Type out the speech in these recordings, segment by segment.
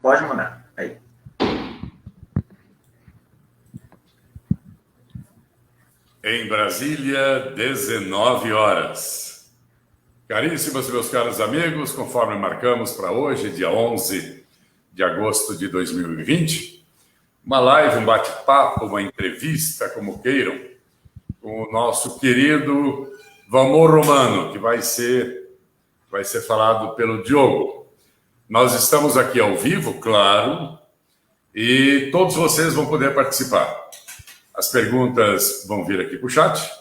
Pode mandar. Aí. Em Brasília, 19 horas. Caríssimos meus caros amigos, conforme marcamos para hoje, dia 11 de agosto de 2020, uma live, um bate-papo, uma entrevista, como queiram, com o nosso querido Valmor Romano, que vai ser falado pelo Diogo. Nós estamos aqui ao vivo, claro, e todos vocês vão poder participar. As perguntas vão vir aqui para o chat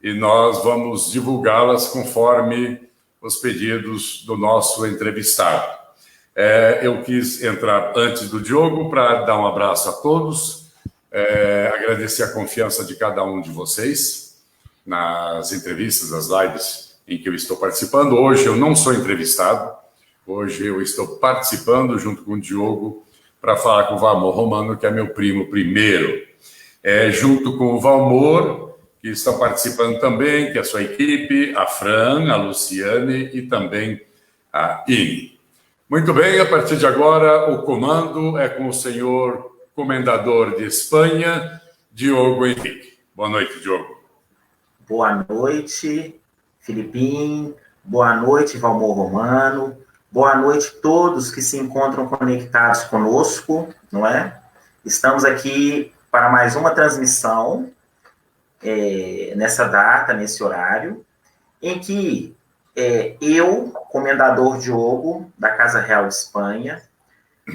e nós vamos divulgá-las conforme os pedidos do nosso entrevistado. Eu quis entrar antes do Diogo para dar um abraço a todos, agradecer a confiança de cada um de vocês nas entrevistas, nas lives em que eu estou participando. Hoje eu não sou entrevistado, hoje eu estou participando junto com o Diogo para falar com o Valmor Romano, que é meu primo primeiro. Junto com o Valmor, que estão participando também, que é a sua equipe, a Fran, a Luciane e também a Ine. Muito bem, a partir de agora, o comando é com o senhor comendador de Espanha, Diogo Henrique. Boa noite, Diogo. Boa noite, Filipinho. Boa noite, Valmor Romano. Boa noite a todos que se encontram conectados conosco, não é? Estamos aqui para mais uma transmissão nessa data, nesse horário, em que eu, comendador Diogo, da Casa Real de Espanha,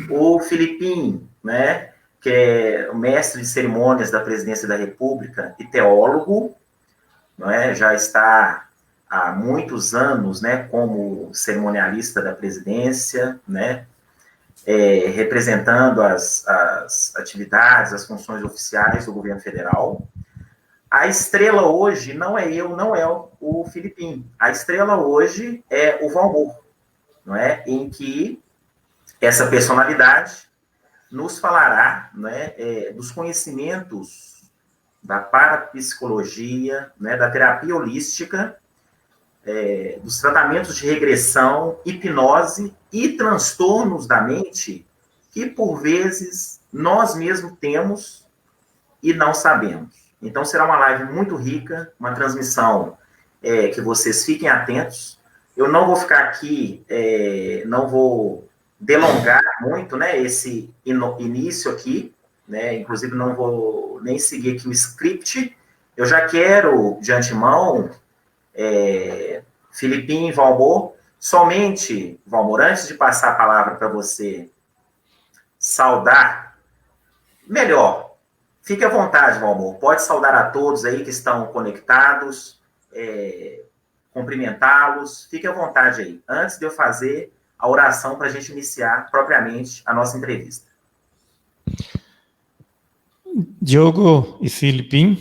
o Filipinho, né, que é o mestre de cerimônias da Presidência da República e teólogo, não é? Já está há muitos anos, né, como cerimonialista da presidência, né, representando as atividades, as funções oficiais do governo federal. A estrela hoje não é eu, não é o Filipinho. A estrela hoje é o Valmor, não é? Em que essa personalidade nos falará, né, dos conhecimentos da parapsicologia, né, da terapia holística, dos tratamentos de regressão, hipnose e transtornos da mente que, por vezes, nós mesmos temos e não sabemos. Então, será uma live muito rica, uma transmissão que vocês fiquem atentos. Eu não vou ficar aqui, não vou delongar muito, né, esse início aqui, né, inclusive não vou nem seguir aqui o script. Eu já quero, de antemão, Filipinho e Valmor, somente, Valmor, antes de passar a palavra para você saudar, melhor, fique à vontade, Valmor, pode saudar a todos aí que estão conectados, cumprimentá-los, fique à vontade aí, antes de eu fazer a oração para a gente iniciar propriamente a nossa entrevista. Diogo e Filipinho,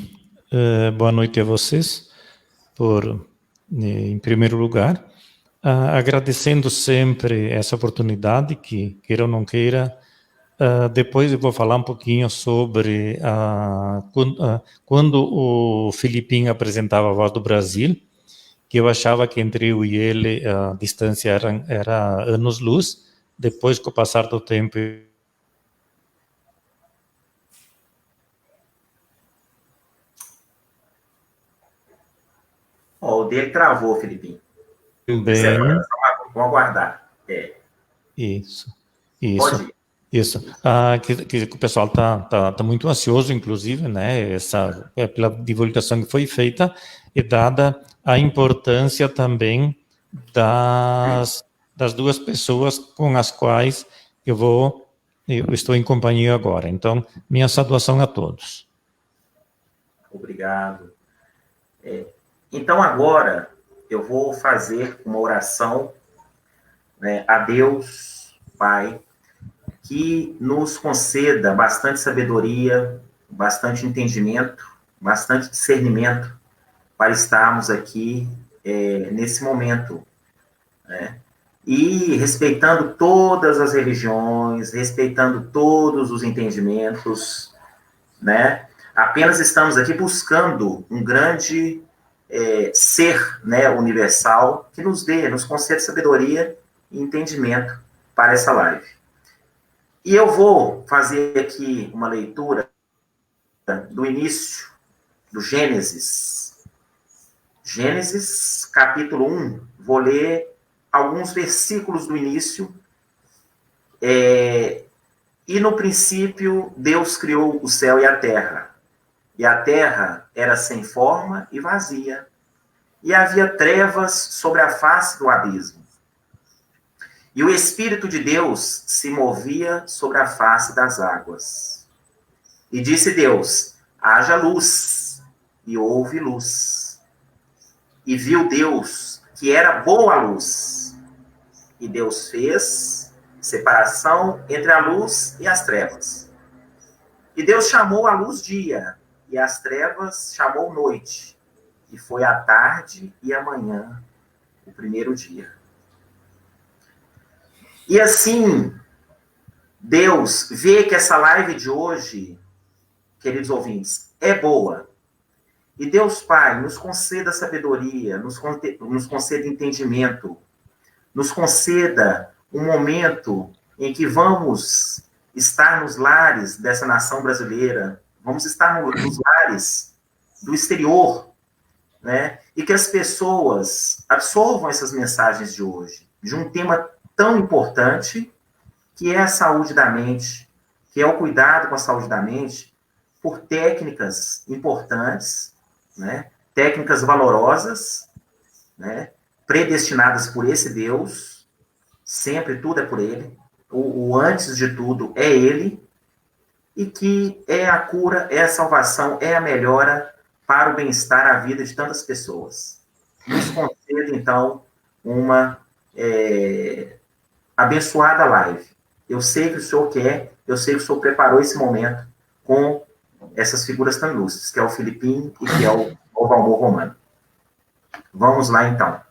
boa noite a vocês, em primeiro lugar, agradecendo sempre essa oportunidade, que queira ou não queira. Depois eu vou falar um pouquinho sobre quando o Filipinho apresentava a Voz do Brasil, que eu achava que entre eu e ele a distância era anos-luz. Depois, com o passar do tempo, O dele travou, Filipinho. Bem, vamos aguardar. Isso. Pode ir. Isso. Que o pessoal tá muito ansioso, inclusive, né? Pela divulgação que foi feita e dada a importância também das duas pessoas com as quais eu estou em companhia agora. Então, minha saudação a todos. Obrigado. Então, agora, eu vou fazer uma oração, né, a Deus, Pai, que nos conceda bastante sabedoria, bastante entendimento, bastante discernimento para estarmos aqui nesse momento, né? E respeitando todas as religiões, respeitando todos os entendimentos, né? Apenas estamos aqui buscando um grande ser, né, universal, que nos conceda sabedoria e entendimento para essa live. E eu vou fazer aqui uma leitura do início do Gênesis. Gênesis, capítulo 1. Vou ler alguns versículos do início. E no princípio, Deus criou o céu e a terra. E a terra era sem forma e vazia. E havia trevas sobre a face do abismo. E o Espírito de Deus se movia sobre a face das águas. E disse Deus: haja luz. E houve luz. E viu Deus que era boa a luz. E Deus fez separação entre a luz e as trevas. E Deus chamou a luz dia, e as trevas chamou noite. E foi a tarde e a manhã, o primeiro dia. E assim, Deus vê que essa live de hoje, queridos ouvintes, é boa. E Deus Pai nos conceda sabedoria, nos conceda entendimento, nos conceda um momento em que vamos estar nos lares dessa nação brasileira, vamos estar nos lares do exterior, né? E que as pessoas absorvam essas mensagens de hoje, de um tema tão importante, que é a saúde da mente, que é o cuidado com a saúde da mente, por técnicas importantes, né? Técnicas valorosas, né? Predestinadas por esse Deus, sempre tudo é por Ele, o antes de tudo é Ele, e que é a cura, é a salvação, é a melhora para o bem-estar, a vida de tantas pessoas. Nos conceda, então, uma abençoada live. Eu sei que o Senhor quer, eu sei que o Senhor preparou esse momento com essas figuras tão ilustres, que é o Filipim e que é o Valmor Romano. Vamos lá, então.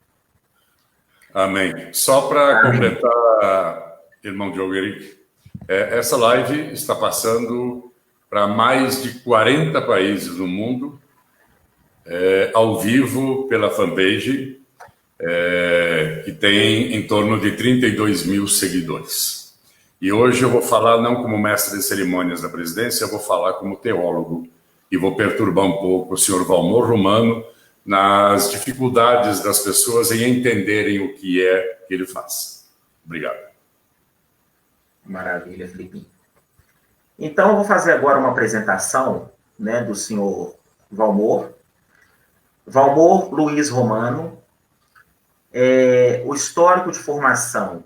Amém. Só para completar, irmão Diogo Henrique, essa live está passando para mais de 40 países no mundo, ao vivo pela fanpage, que tem em torno de 32 mil seguidores. E hoje eu vou falar não como mestre de cerimônias da presidência, eu vou falar como teólogo e vou perturbar um pouco o senhor Valmor Romano nas dificuldades das pessoas em entenderem o que é que ele faz. Obrigado. Maravilha, Felipe. Então, eu vou fazer agora uma apresentação, né, do senhor Valmor. Valmor Luiz Romano, o histórico de formação,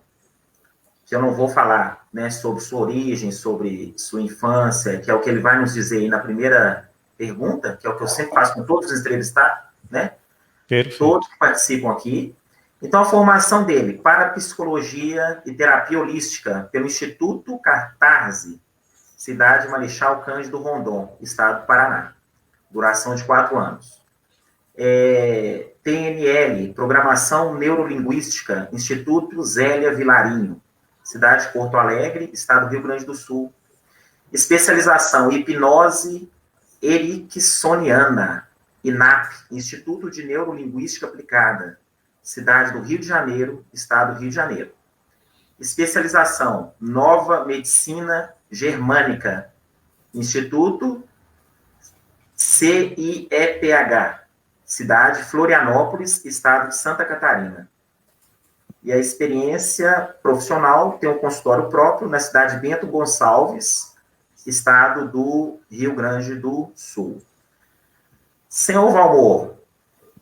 que eu não vou falar, né, sobre sua origem, sobre sua infância, que é o que ele vai nos dizer aí na primeira pergunta, que é o que eu sempre faço com todos os entrevistados, né? Perfeito. Todos que participam aqui. Então, a formação dele para psicologia e terapia holística pelo Instituto Catarse, cidade Marechal Cândido Rondon, estado do Paraná. Duração de 4 anos. TNL, Programação Neurolinguística, Instituto Zélia Vilarinho, cidade de Porto Alegre, estado do Rio Grande do Sul. Especialização Hipnose Ericksoniana, INAP, Instituto de Neurolinguística Aplicada, cidade do Rio de Janeiro, estado do Rio de Janeiro. Especialização Nova Medicina Germânica, Instituto CIEPH, cidade Florianópolis, estado de Santa Catarina. E a experiência profissional tem um consultório próprio na cidade de Bento Gonçalves, estado do Rio Grande do Sul. Senhor Valmor,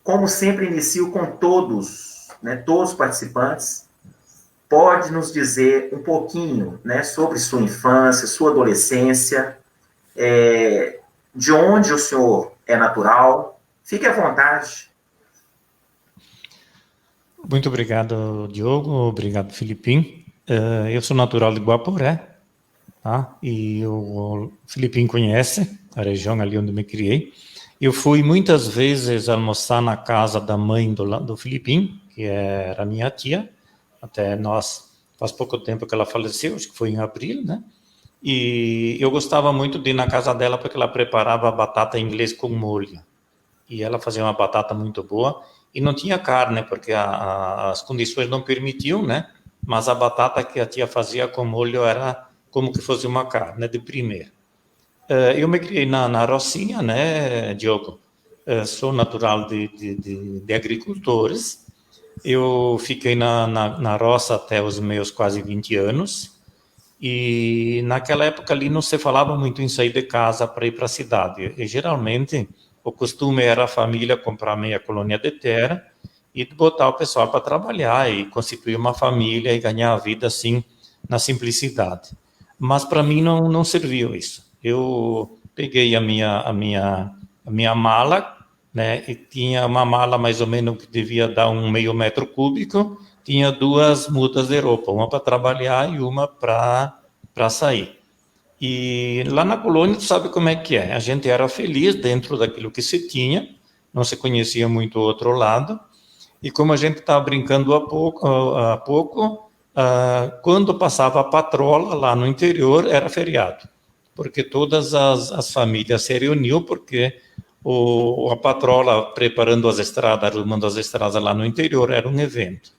como sempre inicio com todos, né, todos os participantes, pode nos dizer um pouquinho, né, sobre sua infância, sua adolescência, de onde o senhor é natural? Fique à vontade. Muito obrigado, Diogo. Obrigado, Filipim. Eu sou natural de Guaporé, tá? E o Filipim conhece a região ali onde me criei. Eu fui muitas vezes almoçar na casa da mãe do Filipim, que era minha tia. Até faz pouco tempo que ela faleceu, acho que foi em abril, né? E eu gostava muito de ir na casa dela porque ela preparava batata inglês com molho. E ela fazia uma batata muito boa. E não tinha carne, porque as condições não permitiam, né? Mas a batata que a tia fazia com molho era como que fosse uma carne de primeira. Eu me criei na Rocinha, né, Diogo? Sou natural de agricultores. Eu fiquei na roça até os meus quase 20 anos. E naquela época ali não se falava muito em sair de casa para ir para a cidade. E geralmente o costume era a família comprar meia colônia de terra e botar o pessoal para trabalhar e constituir uma família e ganhar a vida assim na simplicidade. Mas para mim não serviu isso. Eu peguei a minha mala, né? E tinha uma mala mais ou menos que devia dar um meio metro cúbico. Tinha 2 mudas de roupa, uma para trabalhar e uma para sair. E lá na colônia, tu sabe como é que é. A gente era feliz dentro daquilo que se tinha, não se conhecia muito o outro lado. E como a gente estava brincando há pouco, quando passava a patrola lá no interior, era feriado. Porque todas as famílias se reuniam, porque a patrola preparando as estradas, arrumando as estradas lá no interior, era um evento.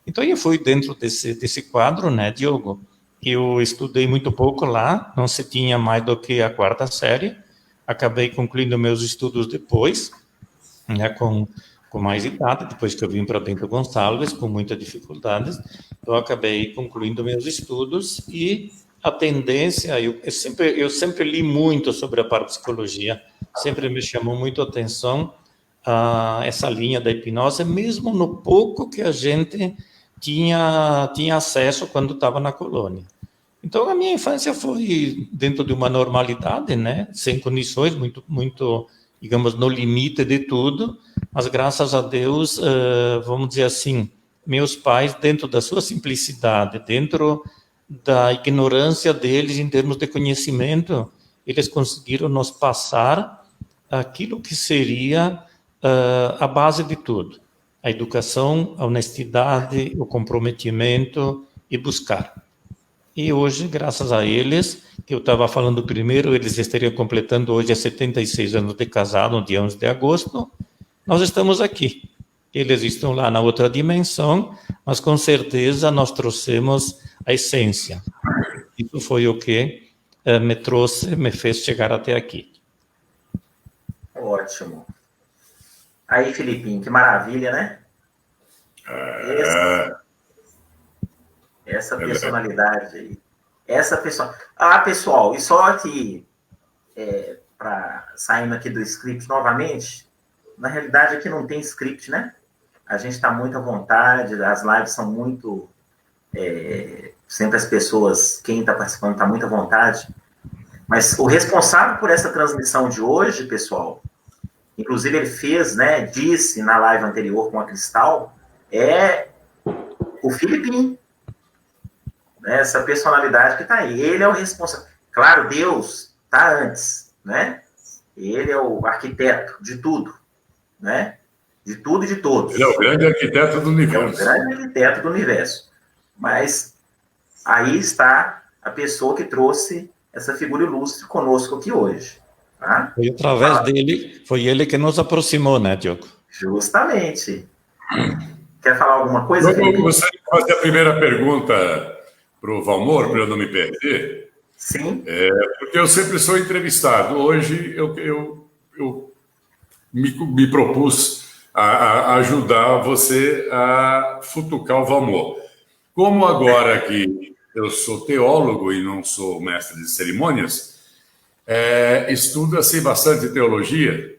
Então, eu fui dentro desse quadro, né, Diogo? Eu estudei muito pouco lá, não se tinha mais do que a 4ª série. Acabei concluindo meus estudos depois, né, com mais idade, depois que eu vim para Bento Gonçalves, com muitas dificuldades. Eu acabei concluindo meus estudos e a tendência, eu sempre li muito sobre a parapsicologia, sempre me chamou muito a atenção essa linha da hipnose, mesmo no pouco que a gente tinha acesso quando estava na colônia. Então, a minha infância foi dentro de uma normalidade, né? Sem condições, muito, digamos, no limite de tudo, mas graças a Deus, vamos dizer assim, meus pais, dentro da sua simplicidade, dentro da ignorância deles em termos de conhecimento, eles conseguiram nos passar aquilo que seria a base de tudo. A educação, a honestidade, o comprometimento e buscar. E hoje, graças a eles, que eu estava falando primeiro, eles estariam completando hoje 76 anos de casado, no dia 11 de agosto, nós estamos aqui. Eles estão lá na outra dimensão, mas com certeza nós trouxemos a essência. Isso foi o que me fez chegar até aqui. Ótimo. Aí, Filipinho, que maravilha, né? Essa personalidade aí. Pessoal, e só aqui, saindo aqui do script novamente, na realidade aqui não tem script, né? A gente está muito à vontade, as lives são muito... sempre as pessoas, quem está participando está muito à vontade, mas o responsável por essa transmissão de hoje, pessoal, inclusive ele fez, né, disse na live anterior com a Cristal, é o Filipinho, né, essa personalidade que está aí. Ele é o responsável. Claro, Deus está antes, né? Ele é o arquiteto de tudo, né? De tudo e de todos. Ele é o grande arquiteto do universo. É o grande arquiteto do universo. Mas aí está a pessoa que trouxe essa figura ilustre conosco aqui hoje. Tá? Foi através dele, foi ele que nos aproximou, né, Diogo? Justamente. Quer falar alguma coisa, Felipe? Eu gostaria de fazer a primeira pergunta para o Valmor, para eu não me perder. Sim. Porque eu sempre sou entrevistado. Hoje eu me propus a ajudar você a futucar o Valmor. Como agora que eu sou teólogo e não sou mestre de cerimônias, estuda-se bastante teologia.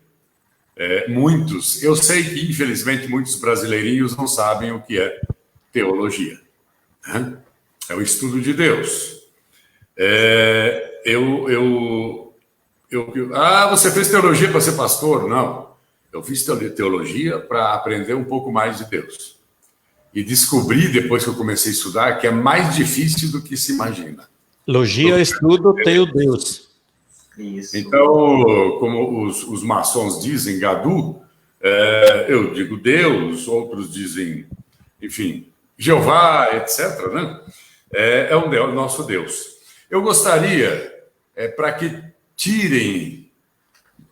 Eu sei que, infelizmente, muitos brasileirinhos não sabem o que é teologia. Né? É o estudo de Deus. Você fez teologia para ser pastor? Não. Eu fiz teologia para aprender um pouco mais de Deus. E descobri, depois que eu comecei a estudar, que é mais difícil do que se imagina. Logia, estudo, teu Deus. Isso. Então, como os maçons dizem, Gadu, eu digo Deus, outros dizem, enfim, Jeová, etc., né? É o nosso Deus. Eu gostaria, para que tirem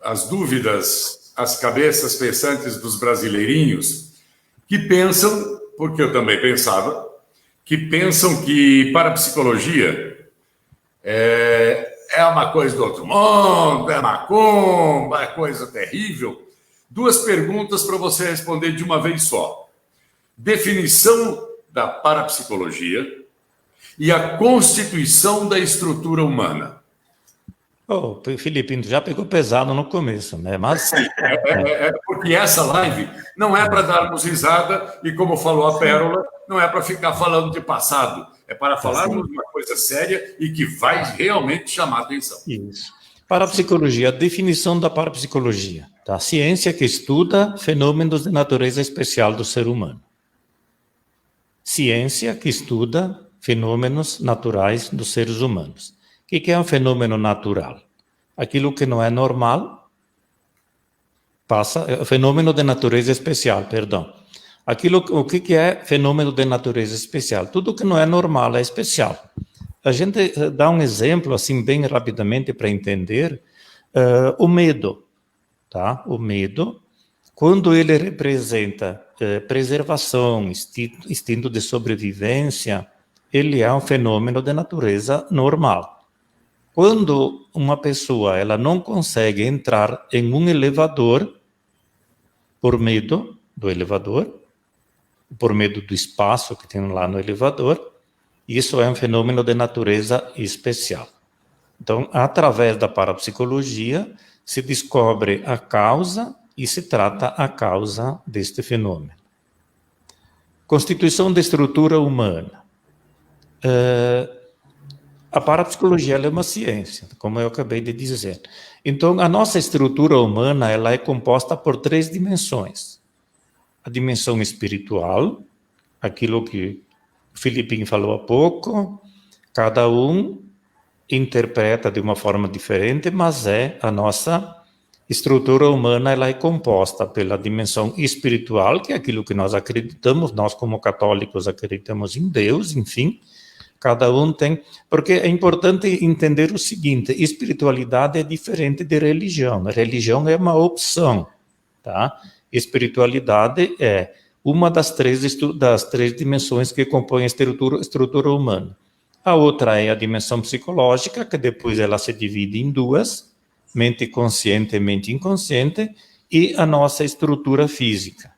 as dúvidas, as cabeças pensantes dos brasileirinhos, que pensam, porque eu também pensava, que pensam que parapsicologia é uma coisa do outro mundo, é macumba, é coisa terrível. Duas perguntas para você responder de uma vez só. Definição da parapsicologia e a constituição da estrutura humana. Oh, Felipe, já pegou pesado no começo, né? Mas Porque essa live não é para darmos risada e, como falou a Pérola, não é para ficar falando de passado. É para falarmos de uma coisa séria e que vai realmente chamar a atenção. Isso. Parapsicologia, a definição da parapsicologia. Tá? A ciência que estuda fenômenos de natureza especial do ser humano. Ciência que estuda fenômenos naturais dos seres humanos. O que é um fenômeno natural? Aquilo que não é normal passa... Fenômeno de natureza especial, perdão. O que é fenômeno de natureza especial? Tudo que não é normal é especial. A gente dá um exemplo, assim, bem rapidamente para entender, o medo. Tá? O medo, quando ele representa preservação, instinto de sobrevivência, ele é um fenômeno de natureza normal. Quando uma pessoa ela não consegue entrar em um elevador por medo do elevador, por medo do espaço que tem lá no elevador, isso é um fenômeno de natureza especial. Então, através da parapsicologia, se descobre a causa e se trata a causa deste fenômeno. Constituição da estrutura humana. A parapsicologia é uma ciência, como eu acabei de dizer. Então, a nossa estrutura humana ela é composta por 3 dimensões. A dimensão espiritual, aquilo que o Filipinho falou há pouco, cada um interpreta de uma forma diferente, mas a nossa estrutura humana ela é composta pela dimensão espiritual, que é aquilo que nós acreditamos, nós como católicos acreditamos em Deus, enfim, cada um tem... Porque é importante entender o seguinte, espiritualidade é diferente de religião. A religião é uma opção, tá? Espiritualidade é uma das três dimensões que compõem a estrutura humana. A outra é a dimensão psicológica, que depois ela se divide em 2, mente consciente e mente inconsciente, e a nossa estrutura física,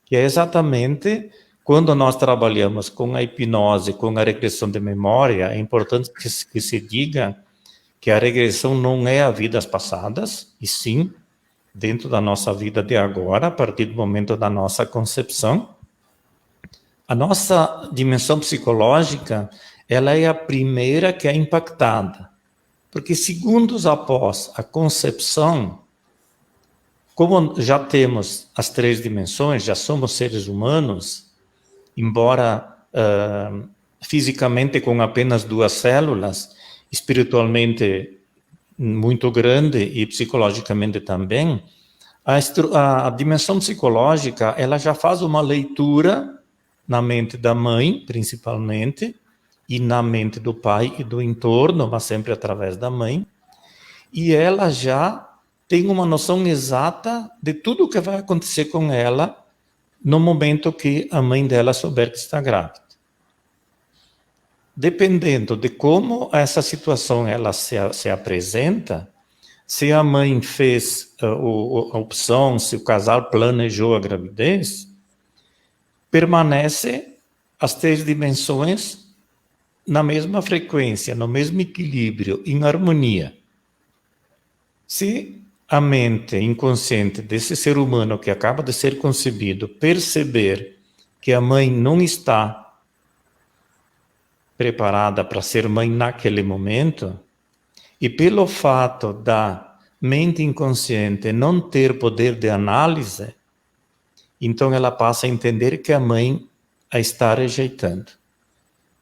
que é exatamente... Quando nós trabalhamos com a hipnose, com a regressão de memória, é importante que se diga que a regressão não é a vidas passadas, e sim dentro da nossa vida de agora, a partir do momento da nossa concepção. A nossa dimensão psicológica, ela é a primeira que é impactada, porque segundos após a concepção, como já temos as 3 dimensões, já somos seres humanos, embora fisicamente com apenas 2 células, espiritualmente muito grande e psicologicamente também, a dimensão psicológica ela já faz uma leitura na mente da mãe, principalmente, e na mente do pai e do entorno, mas sempre através da mãe, e ela já tem uma noção exata de tudo o que vai acontecer com ela no momento que a mãe dela souber que está grávida. Dependendo de como essa situação ela se apresenta, se a mãe fez a opção, se o casal planejou a gravidez, permanece as 3 dimensões na mesma frequência, no mesmo equilíbrio, em harmonia. Se a mente inconsciente desse ser humano que acaba de ser concebido perceber que a mãe não está preparada para ser mãe naquele momento, e pelo fato da mente inconsciente não ter poder de análise, então ela passa a entender que a mãe a está rejeitando.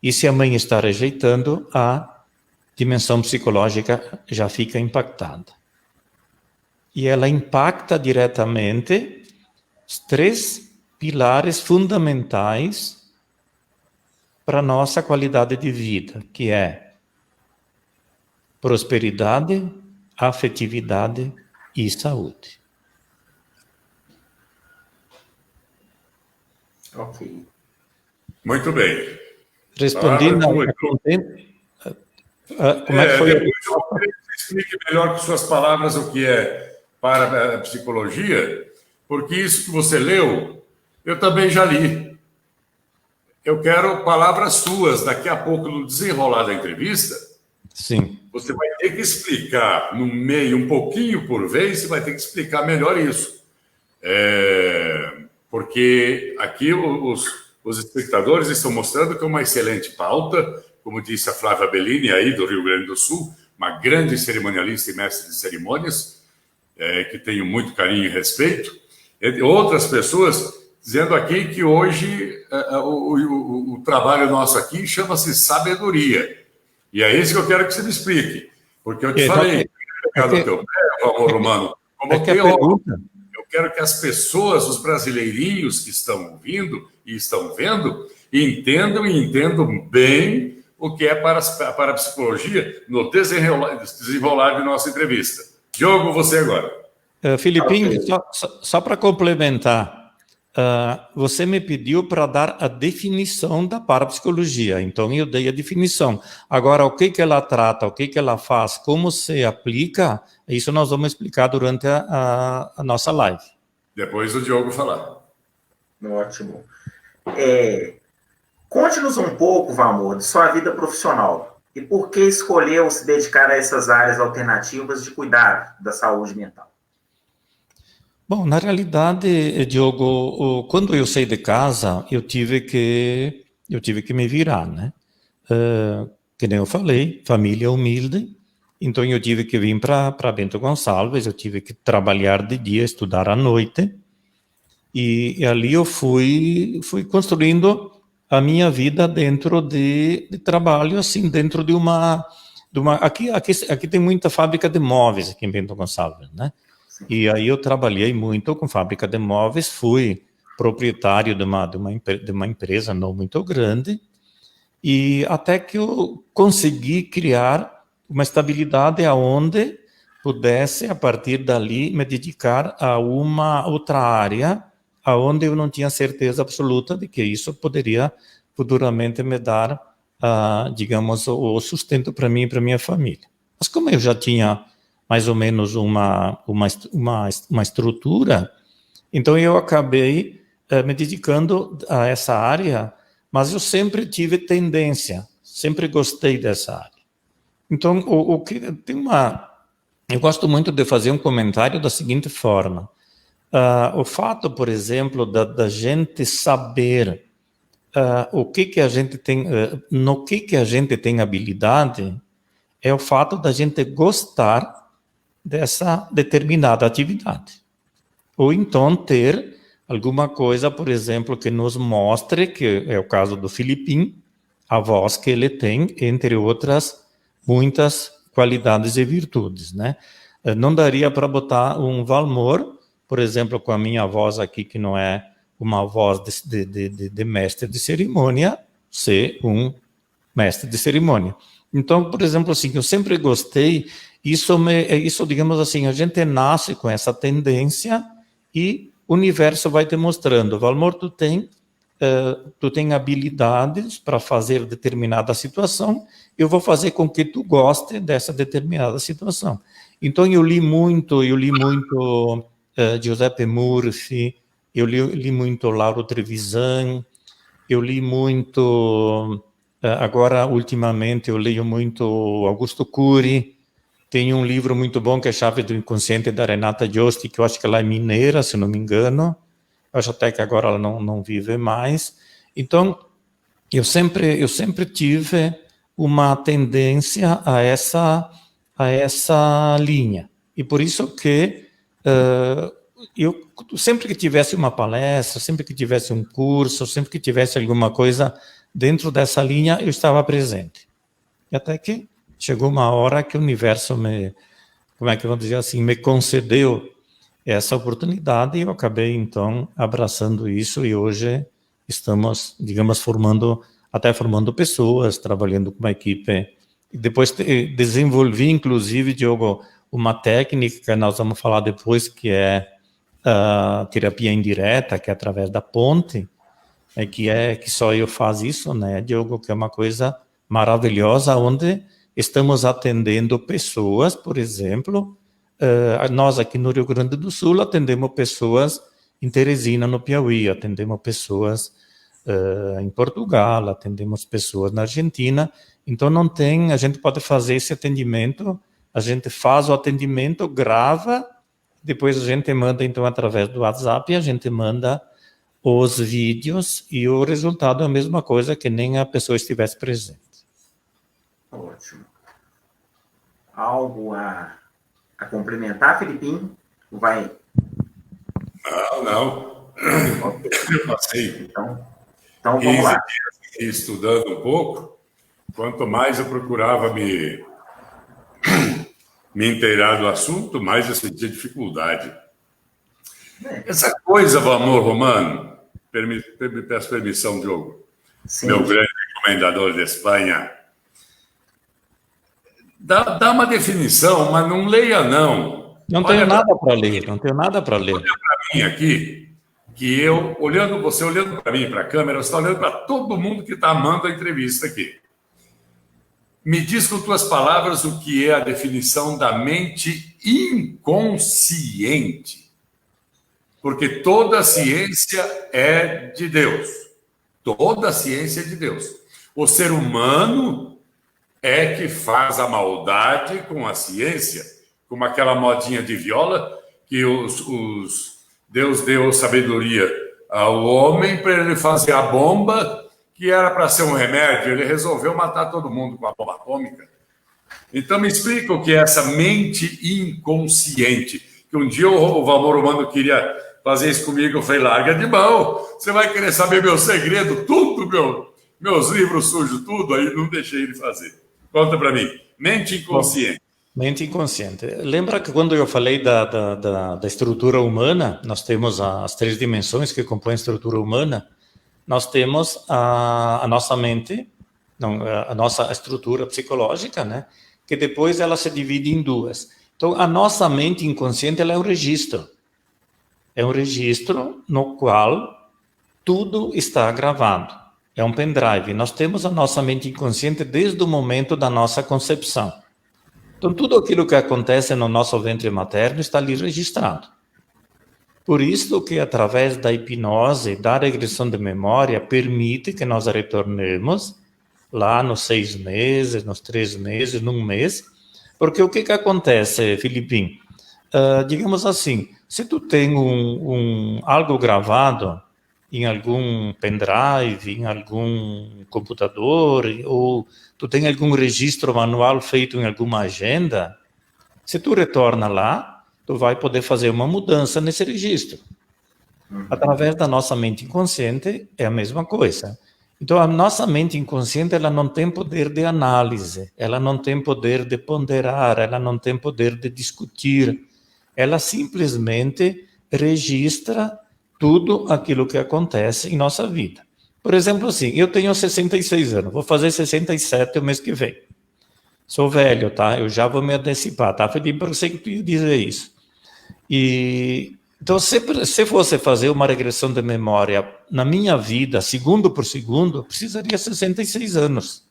E se a mãe está rejeitando, a dimensão psicológica já fica impactada. E ela impacta diretamente os 3 pilares fundamentais para a nossa qualidade de vida, que é prosperidade, afetividade e saúde. Ok. Muito bem. Respondendo Como é que foi? Depois eu queria que você explique melhor com suas palavras o que é parapsicologia, porque isso que você leu, eu também já li. Eu quero palavras suas daqui a pouco, no desenrolar da entrevista. Sim. Você vai ter que explicar no meio, um pouquinho por vez, você vai ter que explicar melhor isso. Porque aqui os espectadores estão mostrando que é uma excelente pauta, como disse a Flávia Bellini, aí do Rio Grande do Sul, uma grande cerimonialista e mestre de cerimônias, que tenho muito carinho e respeito. Outras pessoas dizendo aqui que hoje o trabalho nosso aqui chama-se sabedoria. E é isso que eu quero que você me explique. Porque eu te falei, pegar no teu pé, amor romano, como teólogo, eu quero que as pessoas, os brasileirinhos que estão ouvindo e estão vendo, entendam bem o que é parapsicologia no desenrolar de nossa entrevista. Diogo, você agora. Filipinho, só para complementar, você me pediu para dar a definição da parapsicologia, então eu dei a definição. Agora, o que ela trata, o que ela faz, como se aplica, isso nós vamos explicar durante a nossa live. Depois o Diogo falar. Ótimo. Conte-nos um pouco, Valmor, de sua vida profissional e por que escolheu se dedicar a essas áreas alternativas de cuidar da saúde mental. Bom, na realidade, Diogo, quando eu saí de casa, eu tive que me virar, né? Que nem eu falei, família humilde, então eu tive que vir para Bento Gonçalves, eu tive que trabalhar de dia, estudar à noite, e ali eu fui construindo a minha vida dentro de trabalho, assim, dentro de uma aqui tem muita fábrica de móveis aqui em Bento Gonçalves, né? E aí eu trabalhei muito com fábrica de móveis, fui proprietário de uma empresa não muito grande, e até que eu consegui criar uma estabilidade aonde pudesse, a partir dali, me dedicar a uma outra área, aonde eu não tinha certeza absoluta de que isso poderia futuramente me dar, digamos, o sustento para mim e para minha família. Mas como eu já tinha mais ou menos uma estrutura, então eu acabei me dedicando a essa área, mas eu sempre tive tendência, sempre gostei dessa área. Então, eu gosto muito de fazer um comentário da seguinte forma: o fato, por exemplo, da gente saber o que a gente tem, no que a gente tem habilidade, é o fato da gente gostar dessa determinada atividade. Ou então ter alguma coisa, por exemplo, que nos mostre, que é o caso do Filipim, a voz que ele tem, entre outras muitas qualidades e virtudes, né? Não daria para botar um Valmor, por exemplo, com a minha voz aqui, que não é uma voz de mestre de cerimônia, ser um mestre de cerimônia. Então, por exemplo, assim, eu sempre gostei, isso, digamos assim, a gente nasce com essa tendência e o universo vai te mostrando. Valmor, tu tem habilidades para fazer determinada situação, eu vou fazer com que tu goste dessa determinada situação. Então, eu li muito Giuseppe Murphy, eu li muito Lauro Trevisan, eu li muito... Agora, ultimamente, eu leio muito Augusto Cury. Tem um livro muito bom que é Chave do Inconsciente, da Renata Giusti, que eu acho que ela é mineira, se não me engano. Eu acho até que agora ela não vive mais. Então, eu sempre tive uma tendência a essa linha. E por isso que eu sempre que tivesse uma palestra, sempre que tivesse um curso, sempre que tivesse alguma coisa dentro dessa linha, eu estava presente. E até que chegou uma hora que o universo me concedeu essa oportunidade e eu acabei, então, abraçando isso e hoje estamos, digamos, formando pessoas, trabalhando com uma equipe. E depois desenvolvi, inclusive, Diogo, uma técnica que nós vamos falar depois, que é a terapia indireta, que é através da ponte, que só eu faço isso, né, Diogo, que é uma coisa maravilhosa, onde estamos atendendo pessoas, por exemplo, nós aqui no Rio Grande do Sul atendemos pessoas em Teresina, no Piauí, atendemos pessoas em Portugal, atendemos pessoas na Argentina, então não tem, a gente pode fazer esse atendimento, a gente faz o atendimento, grava, depois a gente manda então através do WhatsApp, a gente manda os vídeos e o resultado é a mesma coisa que nem a pessoa estivesse presente. Ótimo. Algo a complementar, Filipinho? Vai? Não. Eu passei Então vamos lá. Estudando um pouco, quanto mais eu procurava me inteirar do assunto, mais eu sentia dificuldade. Essa coisa do amor romano, peço permissão, Diogo, Sim. Meu grande recomendador de Espanha, dá uma definição, mas não leia, não. Não tenho nada para ler, não tenho nada para ler. Olha para mim aqui, que eu, você olhando para mim, para a câmera, você está olhando para todo mundo que está amando a entrevista aqui. Me diz com tuas palavras o que é a definição da mente inconsciente. Porque toda a ciência é de Deus. Toda a ciência é de Deus. O ser humano é que faz a maldade com a ciência, como aquela modinha de viola, que Deus deu sabedoria ao homem para ele fazer a bomba, que era para ser um remédio, ele resolveu matar todo mundo com a bomba atômica. Então me explica o que é essa mente inconsciente, que um dia o Valmor Romano queria fazer isso comigo, eu falei, larga de mão, você vai querer saber meu segredo, tudo, meus livros sujos, tudo, aí não deixei ele fazer. Conta para mim, mente inconsciente. Mente inconsciente. Lembra que quando eu falei da estrutura humana, nós temos as 3 dimensões que compõem a estrutura humana, nós temos a nossa mente, a nossa estrutura psicológica, né? Que depois ela se divide em 2. Então, a nossa mente inconsciente ela é um registro. É um registro no qual tudo está gravado. É um pendrive. Nós temos a nossa mente inconsciente desde o momento da nossa concepção. Então, tudo aquilo que acontece no nosso ventre materno está ali registrado. Por isso que, através da hipnose, da regressão de memória, permite que nós retornemos lá nos 6 meses, nos 3 meses, num mês. Porque o que acontece, Filipinho? Digamos assim, se tu tem algo gravado em algum pendrive, em algum computador, ou tu tem algum registro manual feito em alguma agenda, se tu retorna lá, tu vai poder fazer uma mudança nesse registro. Através da nossa mente inconsciente, é a mesma coisa. Então, a nossa mente inconsciente, ela não tem poder de análise, ela não tem poder de ponderar, ela não tem poder de discutir. Ela simplesmente registra tudo aquilo que acontece em nossa vida. Por exemplo, assim, eu tenho 66 anos, vou fazer 67 o mês que vem. Sou velho, tá? Eu já vou me antecipar, tá, Felipe? Para você que dizer isso. Então, se fosse fazer uma regressão de memória na minha vida, segundo por segundo, eu precisaria 66 anos,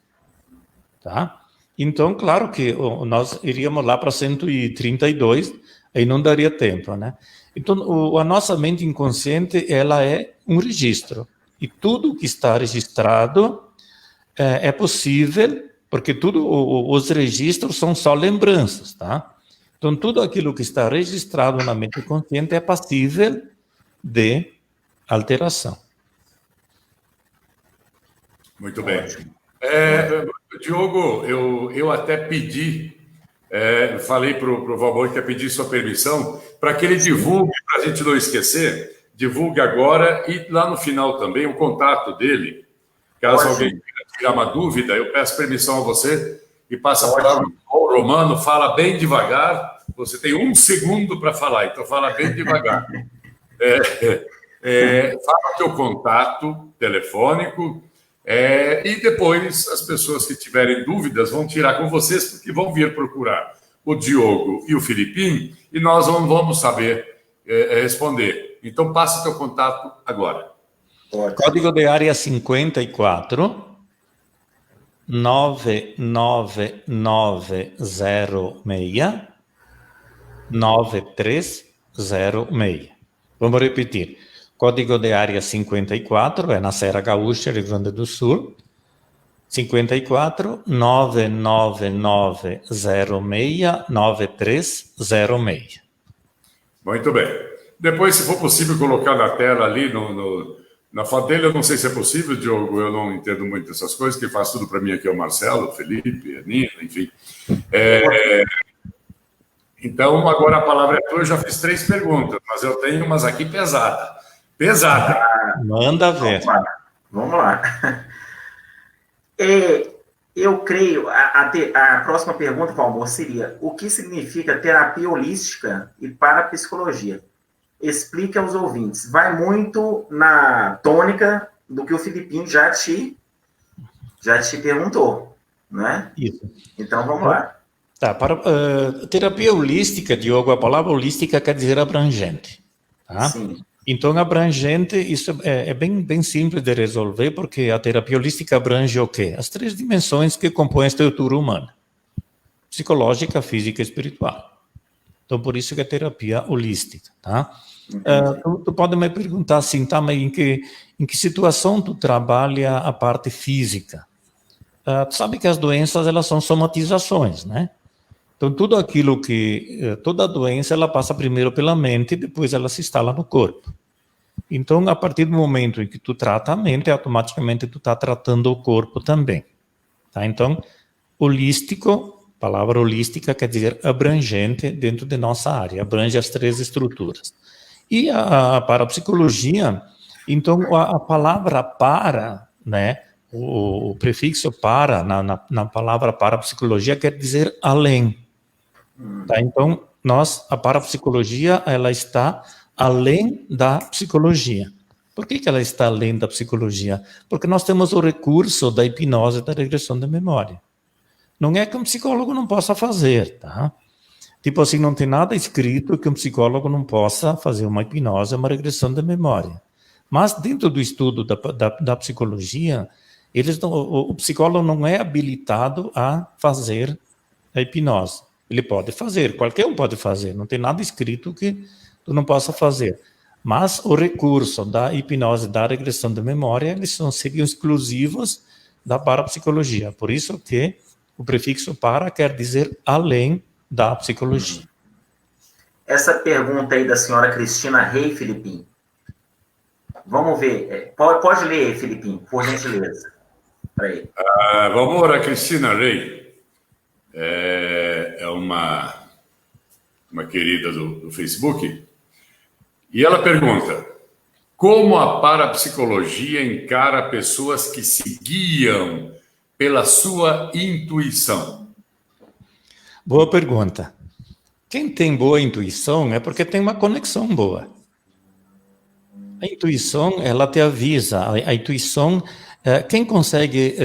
tá? Então, claro que nós iríamos lá para 132, aí não daria tempo, né? Então, a nossa mente inconsciente, ela é um registro. E tudo que está registrado é possível, porque os registros são só lembranças, tá? Então, tudo aquilo que está registrado na mente consciente é passível de alteração. Muito bem. Diogo, eu até pedi, falei para o Valmor que ia pedir sua permissão para que ele divulgue, para a gente não esquecer, divulgue agora e lá no final também o contato dele. Caso alguém queira tirar uma dúvida, eu peço permissão a você e passa a palavra ao Romano, fala bem devagar. Você tem 1 segundo para falar, então fala bem devagar. Fala o teu contato telefônico e depois as pessoas que tiverem dúvidas vão tirar com vocês, porque vão vir procurar o Diogo e o Filipinho e nós não vamos saber responder. Então, passa o teu contato agora. Código de área 54 99906 9306. Vamos repetir. Código de área 54, é na Serra Gaúcha, Rio Grande do Sul. 54 99906 9306. Muito bem. Depois, se for possível, colocar na tela ali, na foto dele, eu não sei se é possível, Diogo, eu não entendo muito dessas coisas, quem faz tudo para mim aqui é o Marcelo, o Felipe, a Nina, enfim. Então, agora a palavra é tua, eu já fiz 3 perguntas, mas eu tenho umas aqui pesada. Pesada. Manda ver. Vamos lá. Eu creio, a próxima pergunta, Valmor, seria: o que significa terapia holística e parapsicologia? Explique aos ouvintes. Vai muito na tônica do que o Filipinho já te perguntou, né? Isso. Então, vamos lá. Tá, terapia holística, Diogo, a palavra holística quer dizer abrangente. Tá? Sim. Então, abrangente, isso é bem simples de resolver, porque a terapia holística abrange o quê? As 3 dimensões que compõem a estrutura humana: psicológica, física e espiritual. Então, por isso que é terapia holística, tá? Tu pode me perguntar assim, tá, mas em que situação tu trabalha a parte física? Tu sabe que as doenças, elas são somatizações, né? Então, tudo aquilo toda doença, ela passa primeiro pela mente, depois ela se instala no corpo. Então, a partir do momento em que tu trata a mente, automaticamente tu está tratando o corpo também. Tá? Então, holístico, palavra holística quer dizer abrangente dentro de nossa área, abrange as 3 estruturas. E a parapsicologia, então, a palavra para, né, o prefixo para, na palavra parapsicologia, quer dizer além. Tá? Então, a parapsicologia, ela está além da psicologia. Por que ela está além da psicologia? Porque nós temos o recurso da hipnose e da regressão de memória. Não é que um psicólogo não possa fazer, tá? Tipo assim, não tem nada escrito que um psicólogo não possa fazer uma hipnose, uma regressão de memória. Mas dentro do estudo da psicologia, o psicólogo não é habilitado a fazer a hipnose. Ele pode fazer, qualquer um pode fazer, não tem nada escrito que tu não possa fazer. Mas o recurso da hipnose, da regressão de memória, eles seriam exclusivos da parapsicologia. Por isso que o prefixo para quer dizer além da psicologia. Essa pergunta aí da senhora Cristina Rei, Filipinho. Vamos ver. Pode ler, Filipinho, por gentileza. Vamos orar, Cristina Rei. É uma querida do Facebook, e ela pergunta: como a parapsicologia encara pessoas que se guiam pela sua intuição? Boa pergunta. Quem tem boa intuição é porque tem uma conexão boa. A intuição, ela te avisa. A intuição, quem consegue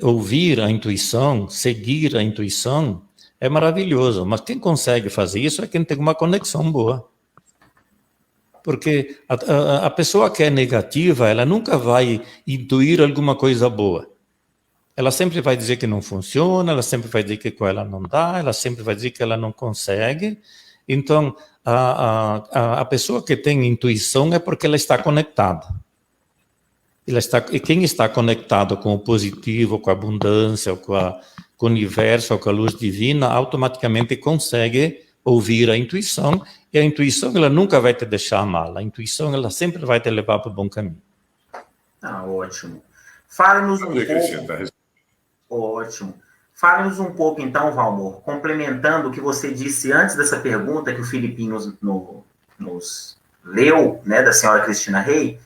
ouvir a intuição, seguir a intuição, é maravilhoso. Mas quem consegue fazer isso é quem tem uma conexão boa. Porque a pessoa que é negativa, ela nunca vai intuir alguma coisa boa. Ela sempre vai dizer que não funciona, ela sempre vai dizer que com ela não dá, ela sempre vai dizer que ela não consegue. Então, a pessoa que tem intuição é porque ela está conectada. E quem está conectado com o positivo, com a abundância, com o universo, com a luz divina, automaticamente consegue ouvir a intuição. E a intuição, ela nunca vai te deixar mal. A intuição, ela sempre vai te levar para o bom caminho. Ótimo. Fale-nos um pouco. Ótimo. Fale-nos um pouco, então, Valmor, complementando o que você disse antes dessa pergunta que o Filipinho nos leu, né, da senhora Cristina Rei,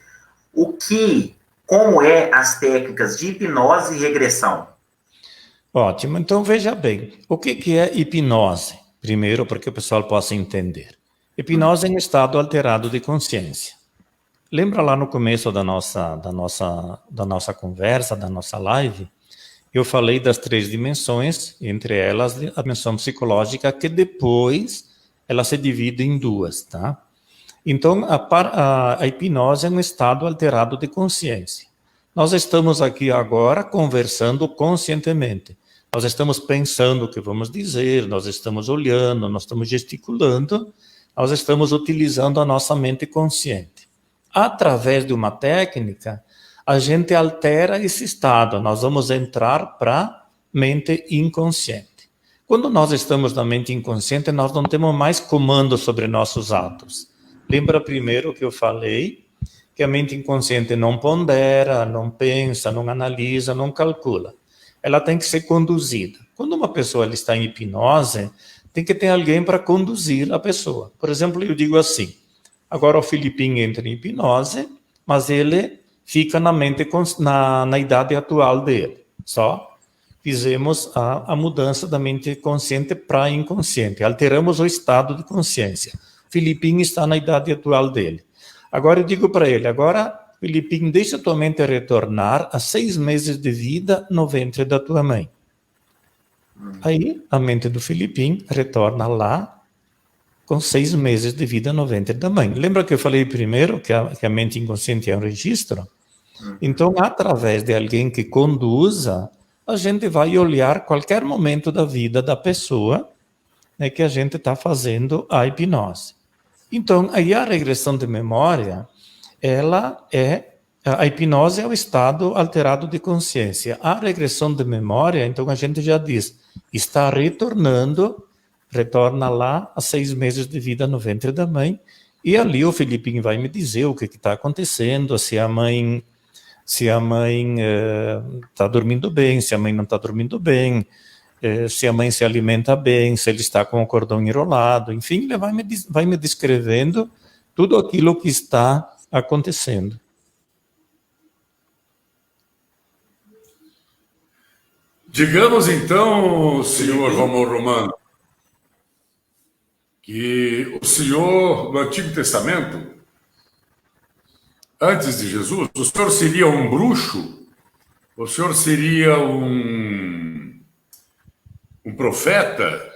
como as técnicas de hipnose e regressão? Ótimo. Então, veja bem, o que é hipnose? Primeiro, para que o pessoal possa entender. Hipnose é um estado alterado de consciência. Lembra lá no começo da nossa conversa, da nossa live? Eu falei das 3 dimensões, entre elas a dimensão psicológica, que depois ela se divide em 2, tá? Então, a hipnose é um estado alterado de consciência. Nós estamos aqui agora conversando conscientemente. Nós estamos pensando o que vamos dizer, nós estamos olhando, nós estamos gesticulando, nós estamos utilizando a nossa mente consciente. Através de uma técnica, a gente altera esse estado, nós vamos entrar para mente inconsciente. Quando nós estamos na mente inconsciente, nós não temos mais comando sobre nossos atos. Lembra primeiro que eu falei que a mente inconsciente não pondera, não pensa, não analisa, não calcula. Ela tem que ser conduzida. Quando uma pessoa ela está em hipnose, tem que ter alguém para conduzir a pessoa. Por exemplo, eu digo assim, agora o Filipinho entra em hipnose, mas ele fica na mente, na idade atual dele. Só fizemos a mudança da mente consciente para inconsciente. Alteramos o estado de consciência. O Filipinho está na idade atual dele. Agora eu digo para ele, agora, Filipinho, deixa tua mente retornar a 6 meses de vida no ventre da tua mãe. Aí a mente do Filipinho retorna lá com 6 meses de vida no ventre da mãe. Lembra que eu falei primeiro que a mente inconsciente é um registro? Então, através de alguém que conduza, a gente vai olhar qualquer momento da vida da pessoa, né, que a gente está fazendo a hipnose. Então, aí a regressão de memória, a hipnose é o estado alterado de consciência. A regressão de memória, então a gente já diz, está retorna lá a 6 meses de vida no ventre da mãe, e ali o Filipinho vai me dizer o que está acontecendo, se a mãe está dormindo bem, se a mãe não está dormindo bem, se a mãe se alimenta bem, se ele está com o cordão enrolado, enfim, ele vai me descrevendo tudo aquilo que está acontecendo. Digamos então, senhor Valmor Romano, que o senhor, no Antigo Testamento, antes de Jesus, o senhor seria um bruxo? O senhor seria um profeta?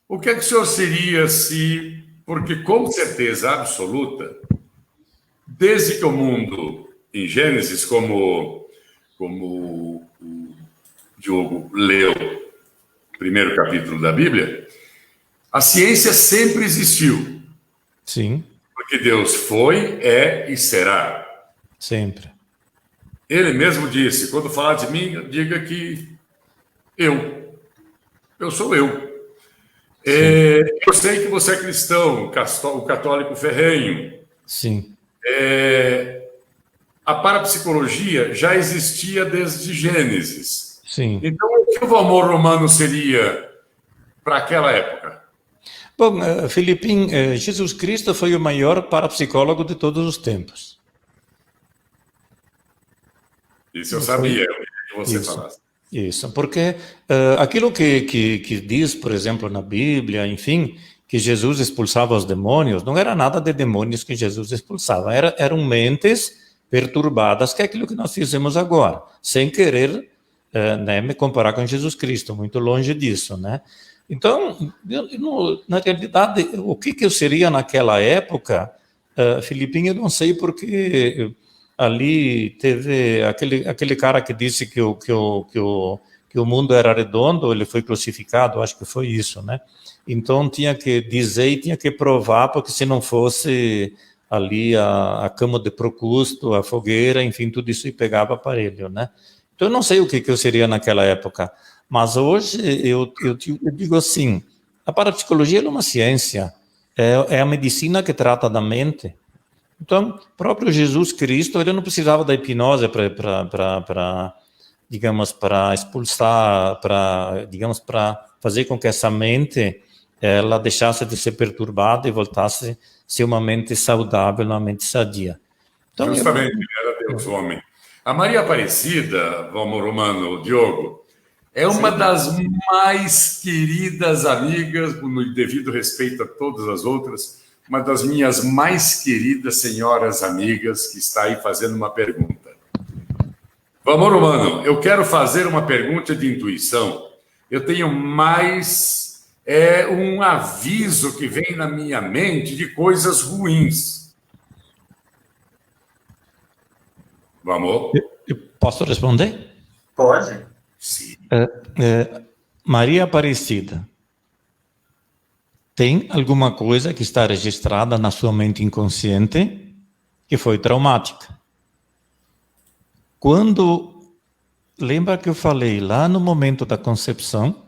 O que é que o senhor seria se... Porque com certeza absoluta, desde que o mundo, em Gênesis, como o Diogo leu o primeiro capítulo da Bíblia, a ciência sempre existiu. Sim. Porque Deus foi, é e será. Sempre. Ele mesmo disse, quando falar de mim, diga que eu sou eu. Eu sei que você é cristão, o católico ferrenho. Sim. A parapsicologia já existia desde Gênesis. Sim. Então, o que o Valmor Romano seria para aquela época? Bom, Filipinho, Jesus Cristo foi o maior parapsicólogo de todos os tempos. Isso eu sabia, eu queria que você falasse. Isso, porque aquilo que diz, por exemplo, na Bíblia, enfim, que Jesus expulsava os demônios, não era nada de demônios que Jesus expulsava, eram mentes perturbadas, que é aquilo que nós fizemos agora, sem querer me comparar com Jesus Cristo, muito longe disso, né? Então, na realidade, o que eu seria naquela época, Filipinho, eu não sei, porque ali teve aquele cara que disse que o mundo era redondo, ele foi crucificado, acho que foi isso, né? Então tinha que dizer e tinha que provar, porque se não fosse ali a cama de Procusto, a fogueira, enfim, tudo isso pegava aparelho, né? Então eu não sei o que eu seria naquela época, mas hoje eu digo assim, a parapsicologia é uma ciência, é a medicina que trata da mente. Então, próprio Jesus Cristo, ele não precisava da hipnose para expulsar, para fazer com que essa mente ela deixasse de ser perturbada e voltasse a ser uma mente saudável, uma mente sadia. Então, justamente, era Deus, homem. A Maria Aparecida, Valmor Romano, Diogo, é uma das mais queridas amigas, no devido respeito a todas as outras, uma das minhas mais queridas senhoras amigas que está aí fazendo uma pergunta. Valmor Romano, eu quero fazer uma pergunta de intuição. Eu tenho mais um aviso que vem na minha mente de coisas ruins. Vamos? Posso responder? Pode. Sim. Maria Aparecida, tem alguma coisa que está registrada na sua mente inconsciente que foi traumática. Lembra que eu falei lá no momento da concepção,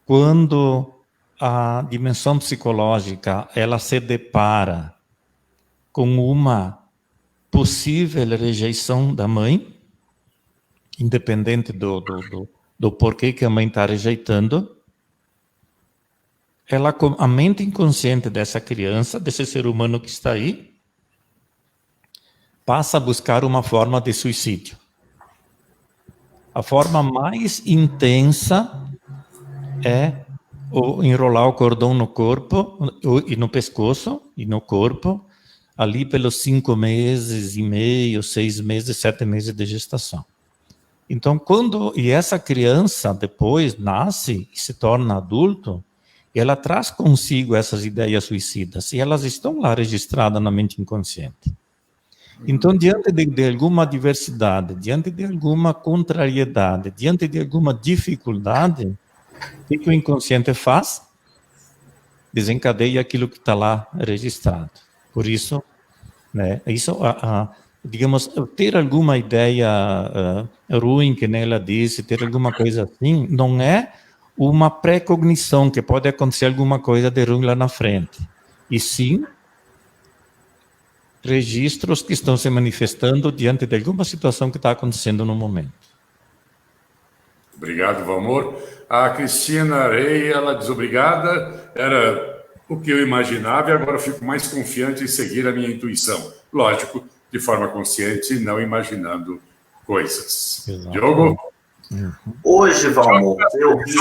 quando a dimensão psicológica ela se depara com uma possível rejeição da mãe, independente do porquê que a mãe está rejeitando, a mente inconsciente dessa criança, desse ser humano que está aí, passa a buscar uma forma de suicídio. A forma mais intensa é enrolar o cordão no corpo, e no pescoço, e no corpo, ali pelos 5 meses e meio, 6 meses, 7 meses de gestação. Então, e essa criança depois nasce e se torna adulto, ela traz consigo essas ideias suicidas, e elas estão lá registradas na mente inconsciente. Então, diante de alguma adversidade, diante de alguma contrariedade, diante de alguma dificuldade, o que o inconsciente faz? Desencadeia aquilo que está lá registrado. Por isso, né, digamos, ter alguma ideia ruim, que nem ela disse, ter alguma coisa assim, não é uma pré-cognição que pode acontecer alguma coisa de ruim lá na frente. E sim, registros que estão se manifestando diante de alguma situação que está acontecendo no momento. Obrigado, Valmor. A Cristina Rey, ela diz obrigada, era o que eu imaginava e agora fico mais confiante em seguir a minha intuição. Lógico, de forma consciente, não imaginando coisas. Exato. Diogo? Hoje, Valmor, eu vi...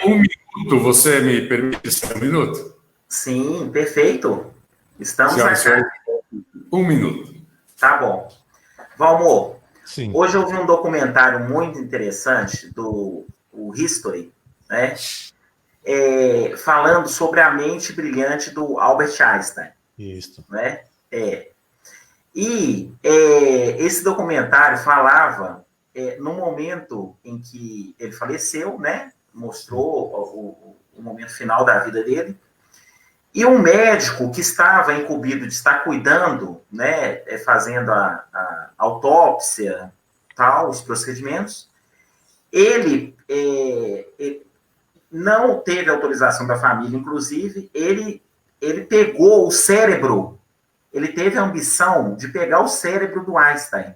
Um minuto, você me permite um minuto? Sim, perfeito. Estamos aqui. 1 minuto. Tá bom. Valmor, sim. Hoje eu vi um documentário muito interessante do History, né? Falando sobre a mente brilhante do Albert Einstein. Isso. Né? Esse documentário falava no momento em que ele faleceu, né? Mostrou o momento final da vida dele. E um médico que estava incumbido de estar cuidando, né, fazendo a autópsia, tal, os procedimentos, ele não teve autorização da família, inclusive, ele pegou o cérebro, ele teve a ambição de pegar o cérebro do Einstein,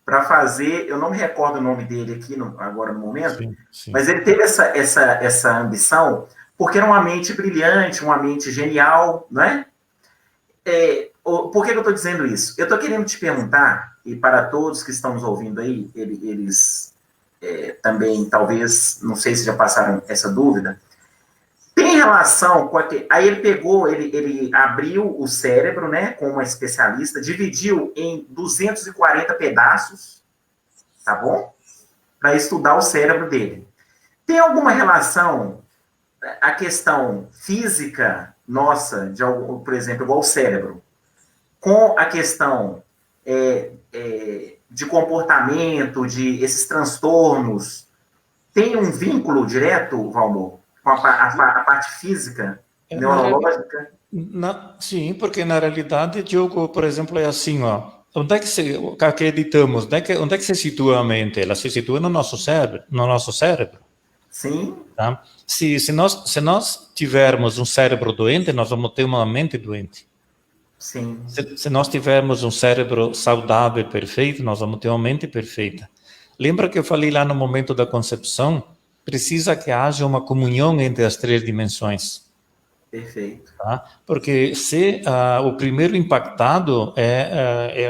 para fazer, eu não me recordo o nome dele aqui agora no momento, sim. Mas ele teve essa ambição, porque era uma mente brilhante, uma mente genial, né? Por que eu estou dizendo isso? Eu estou querendo te perguntar, e para todos que estão nos ouvindo aí, eles também, talvez, não sei se já passaram essa dúvida, tem relação com aí ele abriu o cérebro, né, com uma especialista, dividiu em 240 pedaços, tá bom? Para estudar o cérebro dele. Tem alguma relação... A questão física nossa, por exemplo, igual o cérebro, com a questão de comportamento, de esses transtornos, tem um vínculo direto, Valmor, com a parte física, neurológica? Sim, porque na realidade, Diogo, por exemplo, é assim, ó. Onde é que acreditamos? Onde é que se situa a mente? Ela se situa no nosso cérebro. Sim. Tá? Se nós tivermos um cérebro doente, nós vamos ter uma mente doente. Sim. Se nós tivermos um cérebro saudável, perfeito, nós vamos ter uma mente perfeita. Lembra que eu falei lá no momento da concepção? Precisa que haja uma comunhão entre as 3 dimensões. Perfeito. Tá? Porque se o primeiro impactado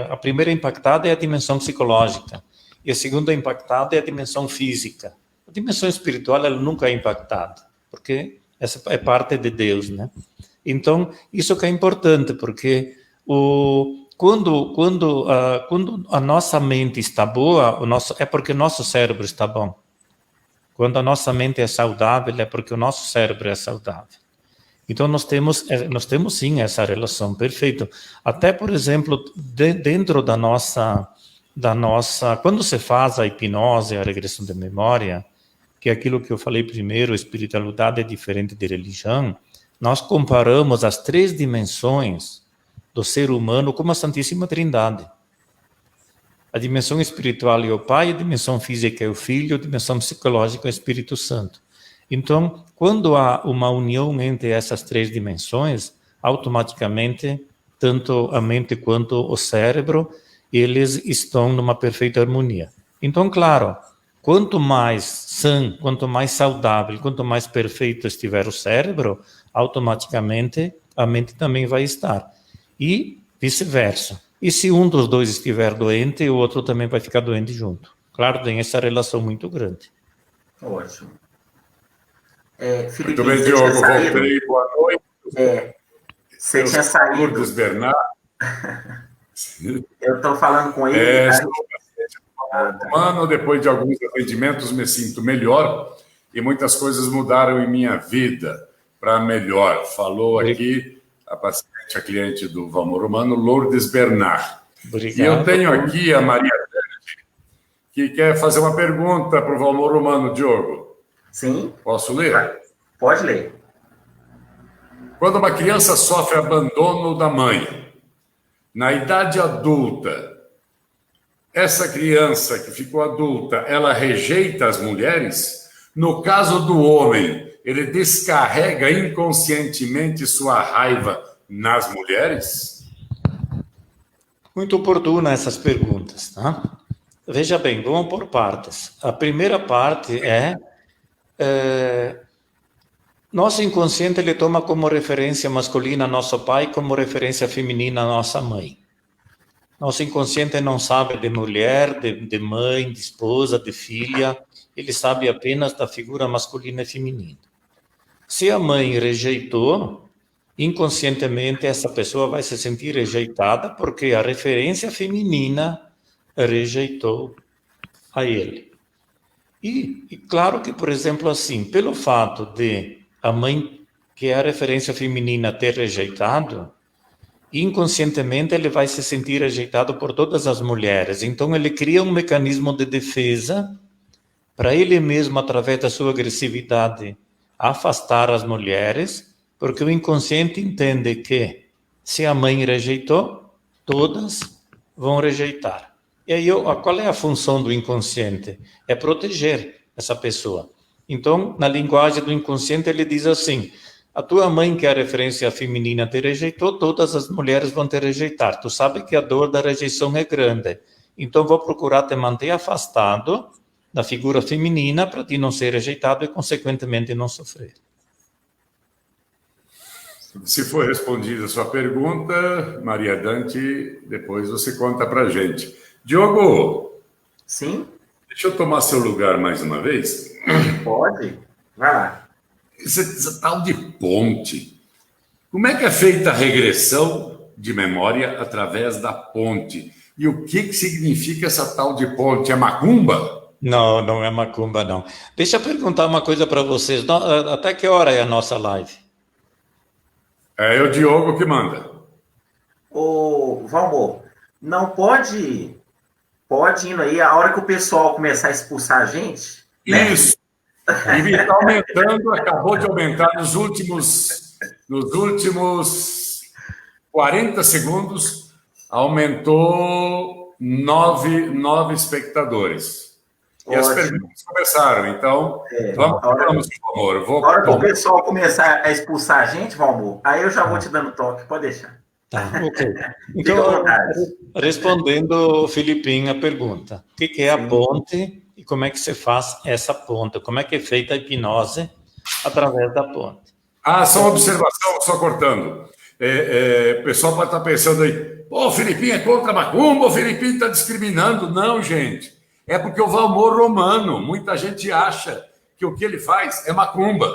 a primeira impactada é a dimensão psicológica e a segunda impactada é a dimensão física. A dimensão espiritual ela nunca é impactada, porque essa é parte de Deus, né? Então, isso que é importante, porque quando a nossa mente está boa, é porque o nosso cérebro está bom. Quando a nossa mente é saudável, é porque o nosso cérebro é saudável. Então, nós temos sim essa relação, perfeito. Até, por exemplo, dentro da nossa da nossa... Quando você faz a hipnose, a regressão de memória, que é aquilo que eu falei primeiro, espiritualidade é diferente de religião, nós comparamos as 3 dimensões do ser humano como a Santíssima Trindade. A dimensão espiritual é o Pai, a dimensão física é o Filho, a dimensão psicológica é o Espírito Santo. Então, quando há uma união entre essas 3 dimensões, automaticamente, tanto a mente quanto o cérebro, eles estão numa perfeita harmonia. Então, claro, quanto mais sã, quanto mais saudável, quanto mais perfeito estiver o cérebro, automaticamente a mente também vai estar. E vice-versa. E se um dos dois estiver doente, o outro também vai ficar doente junto. Claro, tem essa relação muito grande. Ótimo. Muito Felipe, bem, Diogo, voltei. Boa noite. Você tinha saído. Lourdes Bernard. Eu estou falando com ele. Estou humano, depois de alguns atendimentos me sinto melhor e muitas coisas mudaram em minha vida para melhor. Falou aqui a paciente, a cliente do Valmor Humano, Lourdes Bernard. Obrigado. E eu tenho aqui a Maria Dante, que quer fazer uma pergunta para o Valmor Humano, Diogo. Sim. Posso ler? Pode ler. Quando uma criança sofre abandono da mãe, na idade adulta, essa criança que ficou adulta, ela rejeita as mulheres? No caso do homem, ele descarrega inconscientemente sua raiva nas mulheres? Muito oportuna essas perguntas, tá? Veja bem, vamos por partes. A primeira parte nosso inconsciente ele toma como referência masculina nosso pai, como referência feminina nossa mãe. Nosso inconsciente não sabe de mulher, de mãe, de esposa, de filha, ele sabe apenas da figura masculina e feminina. Se a mãe rejeitou, inconscientemente essa pessoa vai se sentir rejeitada porque a referência feminina rejeitou a ele. E claro que, por exemplo, assim, pelo fato de a mãe, que é a referência feminina, ter rejeitado, inconscientemente ele vai se sentir rejeitado por todas as mulheres. Então ele cria um mecanismo de defesa para ele mesmo, através da sua agressividade, afastar as mulheres, porque o inconsciente entende que se a mãe rejeitou, todas vão rejeitar. E aí, qual é a função do inconsciente? É proteger essa pessoa. Então, na linguagem do inconsciente, ele diz assim: a tua mãe, que é a referência feminina, te rejeitou, todas as mulheres vão te rejeitar. Tu sabe que a dor da rejeição é grande. Então, vou procurar te manter afastado da figura feminina para ti não ser rejeitado e, consequentemente, não sofrer. Se for respondida a sua pergunta, Maria Dante, depois você conta para a gente. Diogo. Sim? Deixa eu tomar seu lugar mais uma vez. Pode. Vai lá. Essa tal de ponte. Como é que é feita a regressão de memória através da ponte? E o que significa essa tal de ponte? É macumba? Não, não é macumba, não. Deixa eu perguntar uma coisa para vocês. Até que hora é a nossa live? É o Diogo que manda. Ô, Valmor, não pode indo aí, a hora que o pessoal começar a expulsar a gente... Isso. Né? E está aumentando, acabou de aumentar nos últimos 40 segundos, aumentou 9 espectadores. E ótimo. As perguntas começaram, então vamos, por favor. A hora que o pessoal começar a expulsar a gente, Valmor, aí eu já vou te dando toque, pode deixar. Tá, ok. Então, respondendo o Filipinho a pergunta, o que é a ponte e como é que se faz essa ponte? Como é que é feita a hipnose através da ponte? Só uma observação, só cortando. O pessoal pode estar pensando aí, o Filipinho é contra a macumba, o Filipinho está discriminando. Não, gente. É porque o Valmor Humano, muita gente acha que o que ele faz é macumba,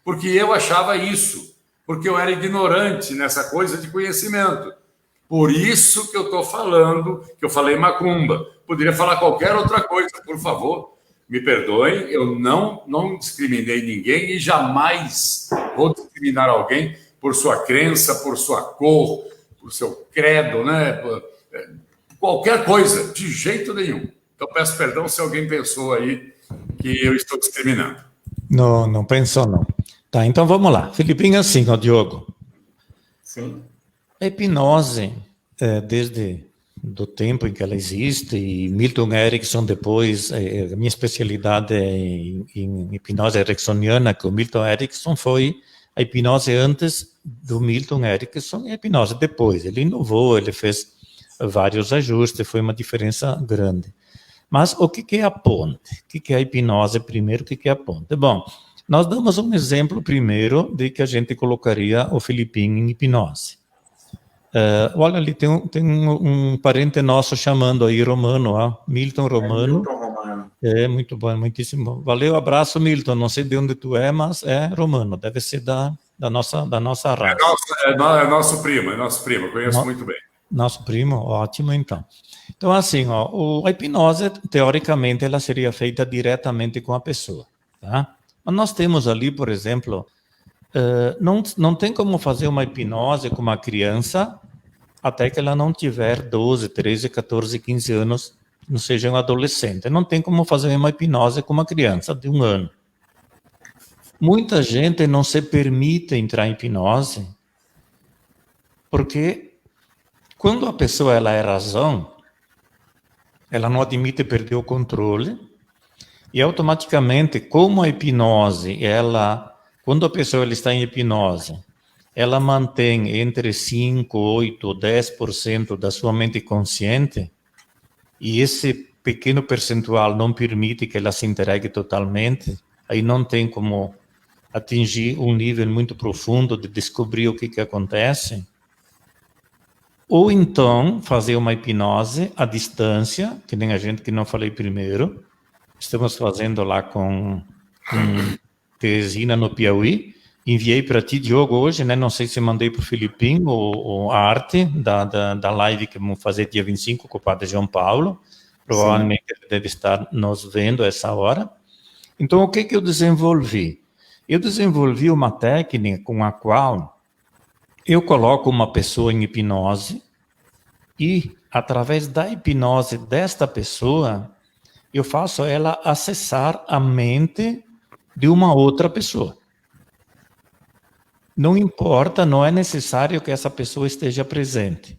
porque eu achava isso, porque eu era ignorante nessa coisa de conhecimento. Por isso que eu estou falando, que eu falei macumba. Poderia falar qualquer outra coisa, por favor. Me perdoem, eu não discriminei ninguém e jamais vou discriminar alguém por sua crença, por sua cor, por seu credo, né? qualquer coisa, de jeito nenhum. Então, peço perdão se alguém pensou aí que eu estou discriminando. Não, não pensou, não. Tá, então vamos lá. Filipinho, assim, ó, Diogo. Sim. A hipnose, desde do tempo em que ela existe, e Milton Erickson depois, a minha especialidade é em hipnose ericksoniana, que o Milton Erickson foi a hipnose antes do Milton Erickson e a hipnose depois. Ele inovou, ele fez vários ajustes, foi uma diferença grande. Mas o que é a ponte? O que é a hipnose primeiro? O que é a ponte? Bom, nós damos um exemplo primeiro de que a gente colocaria o Filipinho em hipnose. Olha, ali tem um parente nosso chamando aí, Romano, ó, Milton Romano. Milton Romano. Muito bom, muitíssimo. Valeu, abraço, Milton. Não sei de onde tu é, mas é romano, deve ser da nossa raça. É nosso primo, conheço muito bem. Nosso primo, ótimo, então. Então, assim, ó, a hipnose, teoricamente, ela seria feita diretamente com a pessoa, tá? Mas nós temos ali, por exemplo, não tem como fazer uma hipnose com uma criança até que ela não tiver 12, 13, 14, 15 anos, não seja um adolescente. Não tem como fazer uma hipnose com uma criança de 1 ano. Muita gente não se permite entrar em hipnose porque quando a pessoa ela é razão, ela não admite perder o controle e automaticamente, como a hipnose, quando a pessoa ela está em hipnose, ela mantém entre 5, 8 ou 10% da sua mente consciente e esse pequeno percentual não permite que ela se entregue totalmente, aí não tem como atingir um nível muito profundo de descobrir o que acontece. Ou então fazer uma hipnose à distância, que nem a gente que não falei primeiro, estamos fazendo lá com Teresina no Piauí. Enviei para ti, Diogo, hoje, né? Não sei se mandei para o Filipinho ou a arte da live que vamos fazer dia 25 com o Padre João Paulo. Provavelmente ele deve estar nos vendo a essa hora. Então, o que eu desenvolvi? Eu desenvolvi uma técnica com a qual eu coloco uma pessoa em hipnose e, através da hipnose desta pessoa, eu faço ela acessar a mente de uma outra pessoa. Não importa, não é necessário que essa pessoa esteja presente.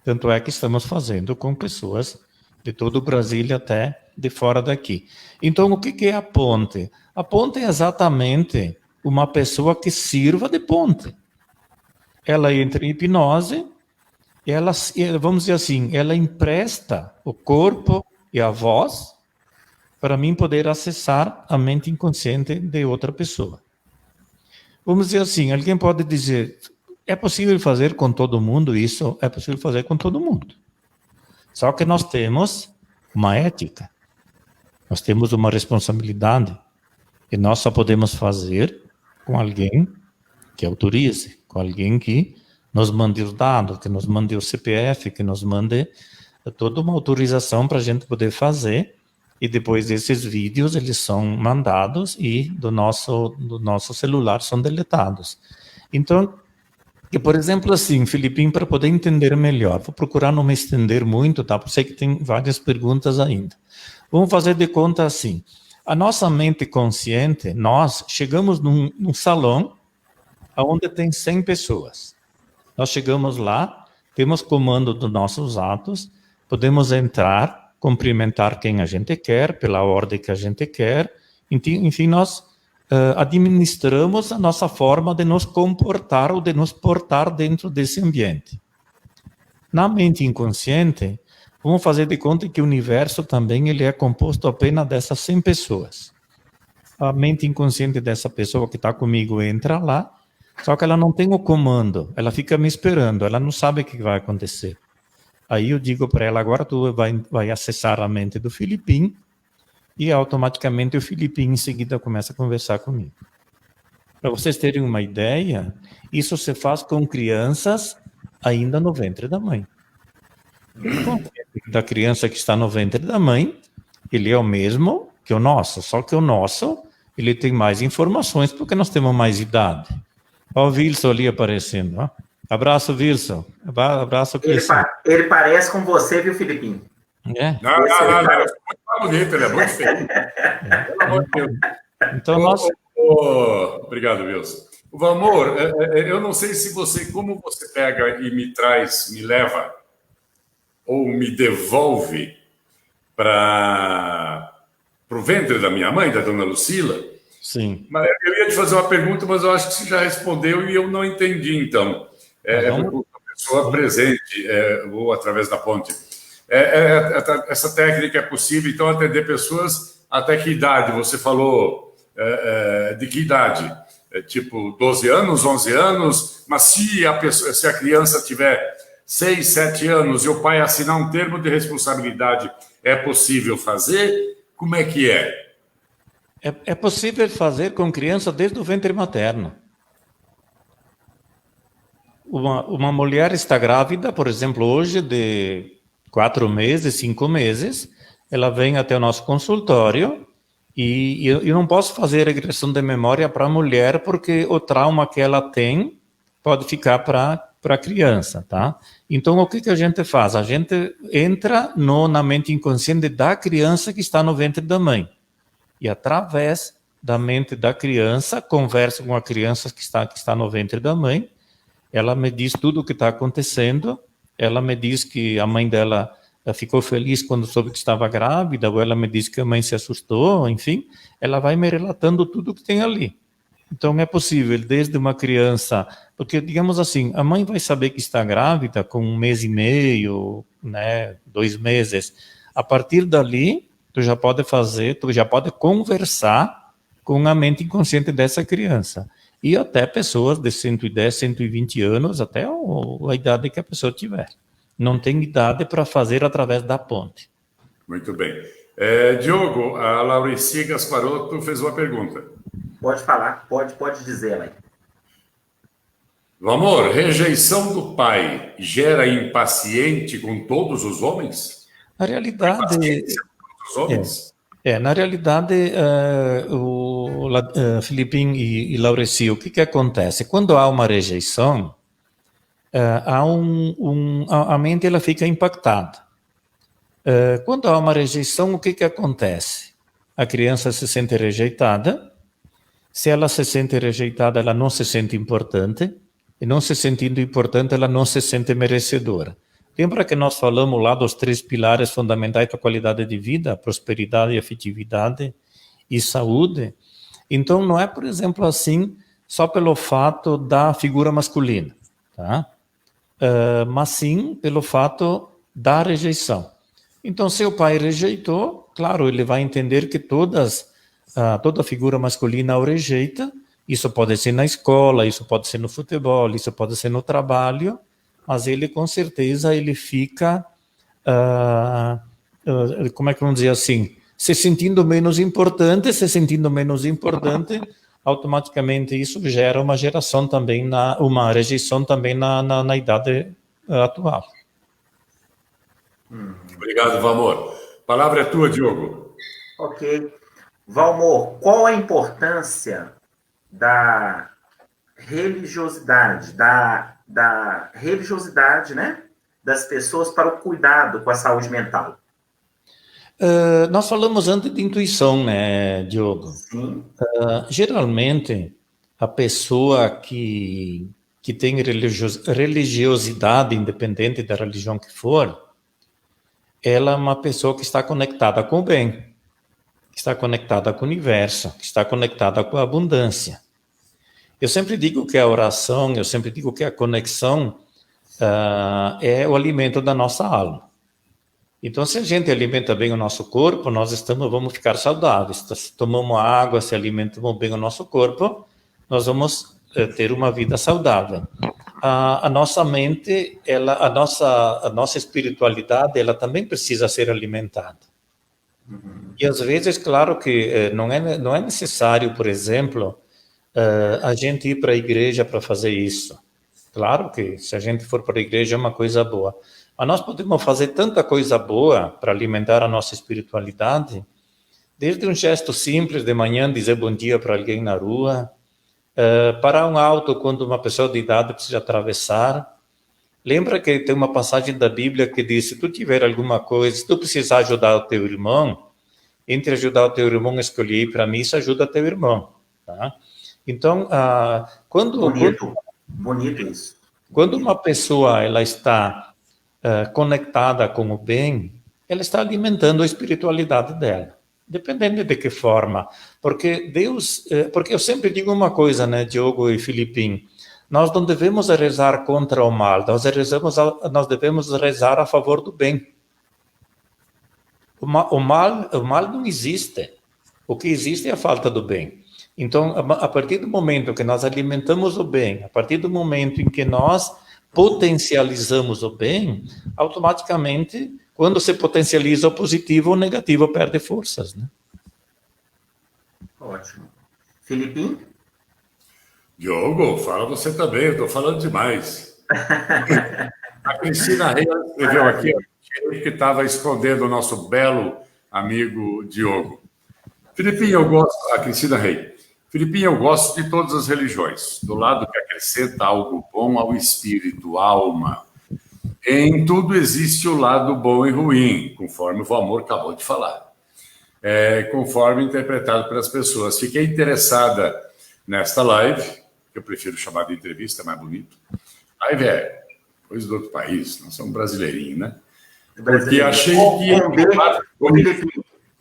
Tanto é que estamos fazendo com pessoas de todo o Brasil e até de fora daqui. Então, o que é a ponte? A ponte é exatamente uma pessoa que sirva de ponte. Ela entra em hipnose, vamos dizer assim, ela empresta o corpo e a voz para mim poder acessar a mente inconsciente de outra pessoa. Vamos dizer assim, alguém pode dizer, é possível fazer com todo mundo isso? É possível fazer com todo mundo. Só que nós temos uma ética, nós temos uma responsabilidade, e nós só podemos fazer com alguém que autorize, com alguém que nos mande os dados, que nos mande o CPF, que nos mande toda uma autorização para a gente poder fazer, e depois esses vídeos eles são mandados e do nosso celular são deletados. Então, por exemplo, assim, Filipinho, para poder entender melhor, vou procurar não me estender muito, tá? Porque sei que tem várias perguntas ainda. Vamos fazer de conta assim, a nossa mente consciente, nós chegamos num salão onde tem 100 pessoas. Nós chegamos lá, temos comando dos nossos atos, podemos entrar, cumprimentar quem a gente quer, pela ordem que a gente quer, enfim, nós administramos a nossa forma de nos comportar ou de nos portar dentro desse ambiente. Na mente inconsciente, vamos fazer de conta que o universo também ele é composto apenas dessas 100 pessoas. A mente inconsciente dessa pessoa que está comigo entra lá, só que ela não tem o comando, ela fica me esperando, ela não sabe o que vai acontecer. Aí eu digo para ela, agora tu vai acessar a mente do Filipinho, e automaticamente o Filipinho em seguida começa a conversar comigo. Para vocês terem uma ideia, isso se faz com crianças ainda no ventre da mãe. Da criança que está no ventre da mãe, ele é o mesmo que o nosso, só que o nosso, ele tem mais informações porque nós temos mais idade. Olha o Wilson ali aparecendo, ó. Abraço, Wilson. Abraço, Cleicinho. Ele parece com você, viu, Filipinho? É. Não, ele é muito bonito, ele é muito feio. Pelo amor de Deus. Então, nós... Obrigado, Wilson. Valmor, eu não sei se você, como você pega e me traz, me leva, ou me devolve para o ventre da minha mãe, da dona Lucila. Sim. Mas eu ia te fazer uma pergunta, mas eu acho que você já respondeu e eu não entendi, então. Porque a pessoa presente, ou através da ponte. Essa técnica é possível, então, atender pessoas até que idade? Você falou de que idade? Tipo 12 anos, 11 anos, mas se a criança tiver 6, 7 anos e o pai assinar um termo de responsabilidade, é possível fazer? Como é que é? É possível fazer com criança desde o ventre materno. Uma mulher está grávida, por exemplo, hoje de 4 meses, 5 meses, ela vem até o nosso consultório e eu não posso fazer regressão de memória para a mulher porque o trauma que ela tem pode ficar para a criança, tá? Então, o que a gente faz? A gente entra na mente inconsciente da criança que está no ventre da mãe. E através da mente da criança, conversa com a criança que está no ventre da mãe, ela me diz tudo o que está acontecendo, ela me diz que a mãe dela ficou feliz quando soube que estava grávida, ou ela me diz que a mãe se assustou, enfim, ela vai me relatando tudo que tem ali. Então, é possível, desde uma criança, porque, digamos assim, a mãe vai saber que está grávida com 1 mês e meio, né, 2 meses. A partir dali, tu já pode conversar com a mente inconsciente dessa criança. E até pessoas de 110, 120 anos, até a idade que a pessoa tiver. Não tem idade para fazer através da ponte. Muito bem. Diogo, a Laurici Gasparotto fez uma pergunta. Pode falar, pode dizer, mãe. Valmor, rejeição do pai gera impaciente com todos os homens? Na realidade... Os homens? Na realidade, Filipinho e Laureci, o que acontece? Quando há uma rejeição, a mente ela fica impactada. Quando há uma rejeição, o que acontece? A criança se sente rejeitada. Se ela se sente rejeitada, ela não se sente importante. E não se sentindo importante, ela não se sente merecedora. Lembra que nós falamos lá dos 3 pilares fundamentais da qualidade de vida, prosperidade, afetividade e saúde? Então, não é, por exemplo, assim, só pelo fato da figura masculina, tá? Mas sim pelo fato da rejeição. Então, se o pai rejeitou, claro, ele vai entender que toda figura masculina o rejeita. Isso pode ser na escola, isso pode ser no futebol, isso pode ser no trabalho, mas ele, com certeza, ele fica, como é que vamos dizer assim, se sentindo menos importante, automaticamente isso gera uma rejeição também na idade atual. Obrigado, Valmor. A palavra é tua, Diogo. Ok. Valmor, qual a importância da religiosidade, da religiosidade, né, das pessoas para o cuidado com a saúde mental? Nós falamos antes de intuição, né, Diogo? Sim. Geralmente, a pessoa que tem religiosidade, independente da religião que for, ela é uma pessoa que está conectada com o bem, que está conectada com o universo, que está conectada com a abundância. Eu sempre digo que a oração, eu sempre digo que a conexão é o alimento da nossa alma. Então, se a gente alimenta bem o nosso corpo, vamos ficar saudáveis. Se tomamos água, se alimentamos bem o nosso corpo, nós vamos ter uma vida saudável. A nossa mente, a nossa espiritualidade, ela também precisa ser alimentada. E às vezes, claro que não é necessário, por exemplo, a gente ir para a igreja para fazer isso. Claro que se a gente for para a igreja é uma coisa boa. Mas nós podemos fazer tanta coisa boa para alimentar a nossa espiritualidade, desde um gesto simples de manhã, dizer bom dia para alguém na rua, Parar um auto quando uma pessoa de idade precisa atravessar. Lembra que tem uma passagem da Bíblia que diz, se tu tiver alguma coisa, se tu precisar ajudar o teu irmão, entre ajudar o teu irmão e escolher ir para a missa, ajuda teu irmão. Tá? Então, Bonito isso. Quando uma pessoa ela está conectada com o bem, ela está alimentando a espiritualidade dela, dependendo de que forma. Porque porque eu sempre digo uma coisa, né, Diogo e Filipinho, nós não devemos rezar contra o mal, nós devemos rezar a favor do bem. O mal não existe. O que existe é a falta do bem. Então, a partir do momento que nós alimentamos o bem, a partir do momento em que nós potencializamos o bem, automaticamente, quando se potencializa o positivo, o negativo perde forças, né? Ótimo. Filipinho? Diogo, fala você também, eu estou falando demais. A Cristina Reis escreveu aqui que estava escondendo o nosso belo amigo Diogo. Filipinho, a Cristina Reis. Filipinho, eu gosto de todas as religiões, do lado que acrescenta algo bom ao espírito, à alma. Em tudo existe o lado bom e ruim, conforme o Valmor acabou de falar. Conforme interpretado pelas pessoas. Fiquei interessada nesta live, que eu prefiro chamar de entrevista, mais bonito. Live é coisa do outro país, nós somos brasileirinhos, né? Porque achei que...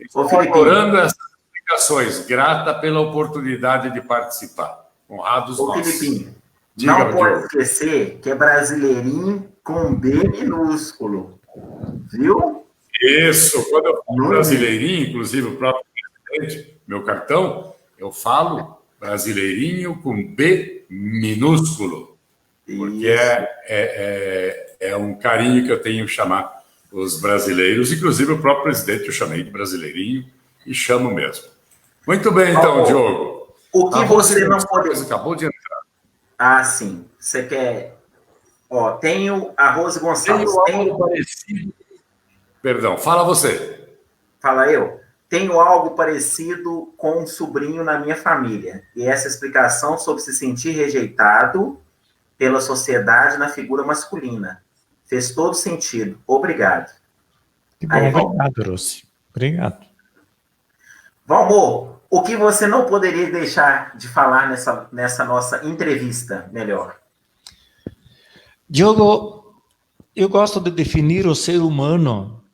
Estou adorando essas explicações, grata pela oportunidade de participar. Honrados nós. Filipinho, não pode esquecer que é brasileirinho com B minúsculo, viu? Isso, quando eu falo brasileirinho, inclusive o próprio presidente, meu cartão, eu falo brasileirinho com B minúsculo, porque é um carinho que eu tenho em chamar os brasileiros, inclusive o próprio presidente eu chamei de brasileirinho e chamo mesmo. Muito bem, então, Diogo. O que você não pode... Acabou de entrar. Ah, sim. Você quer... tenho a Rose Gonçalves. Tenho algo parecido... Perdão, fala você. Fala eu. Tenho algo parecido com um sobrinho na minha família. E essa explicação sobre se sentir rejeitado pela sociedade na figura masculina. Fez todo sentido. Obrigado. Que bom, obrigado, Rossi. Obrigado. Valmor, o que você não poderia deixar de falar nessa nossa entrevista melhor? Diogo, eu gosto de definir o ser humano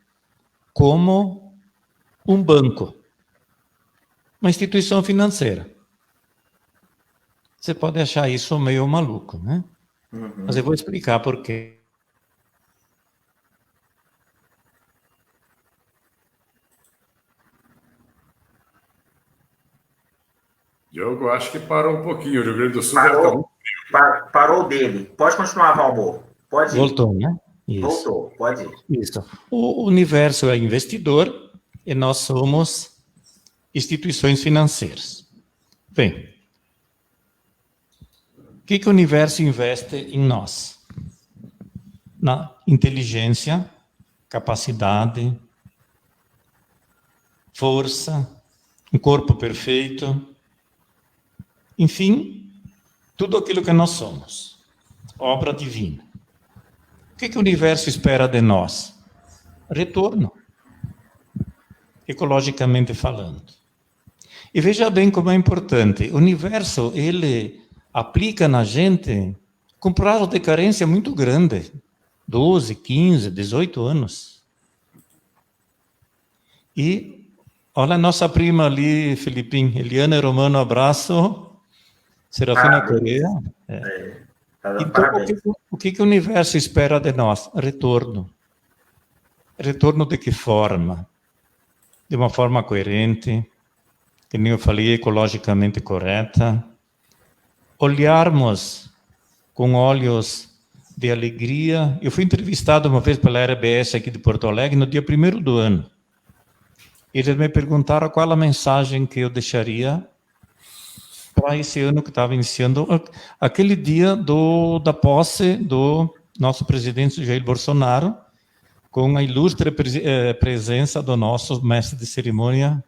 como um banco, uma instituição financeira. Você pode achar isso meio maluco, né? Uhum. Mas eu vou explicar por quê. Diogo, acho que parou um pouquinho. O Rio Grande do Sul parou dele. Pode continuar, Valmor. Pode ir. Voltou, né? Isso. Voltou, pode ir. Isso. O universo é investidor e nós somos instituições financeiras. Bem, o que o universo investe em nós? Na inteligência, capacidade, força, um corpo perfeito, enfim, tudo aquilo que nós somos, obra divina. O que o universo espera de nós? Retorno, ecologicamente falando. E veja bem como é importante, o universo, ele aplica na gente com prazo de carência muito grande, 12, 15, 18 anos. E olha a nossa prima ali, Filipinho, Eliana Romano, abraço. Serafina Correia. Então, o que o universo espera de nós? Retorno. Retorno de que forma? De uma forma coerente, que nem eu falei, ecologicamente correta. Olharmos com olhos de alegria. Eu fui entrevistado uma vez pela RBS aqui de Porto Alegre no dia 1º do ano. Eles me perguntaram qual a mensagem que eu deixaria para esse ano que estava iniciando, aquele dia da posse do nosso presidente Jair Bolsonaro, com a ilustre presença do nosso mestre de cerimônia,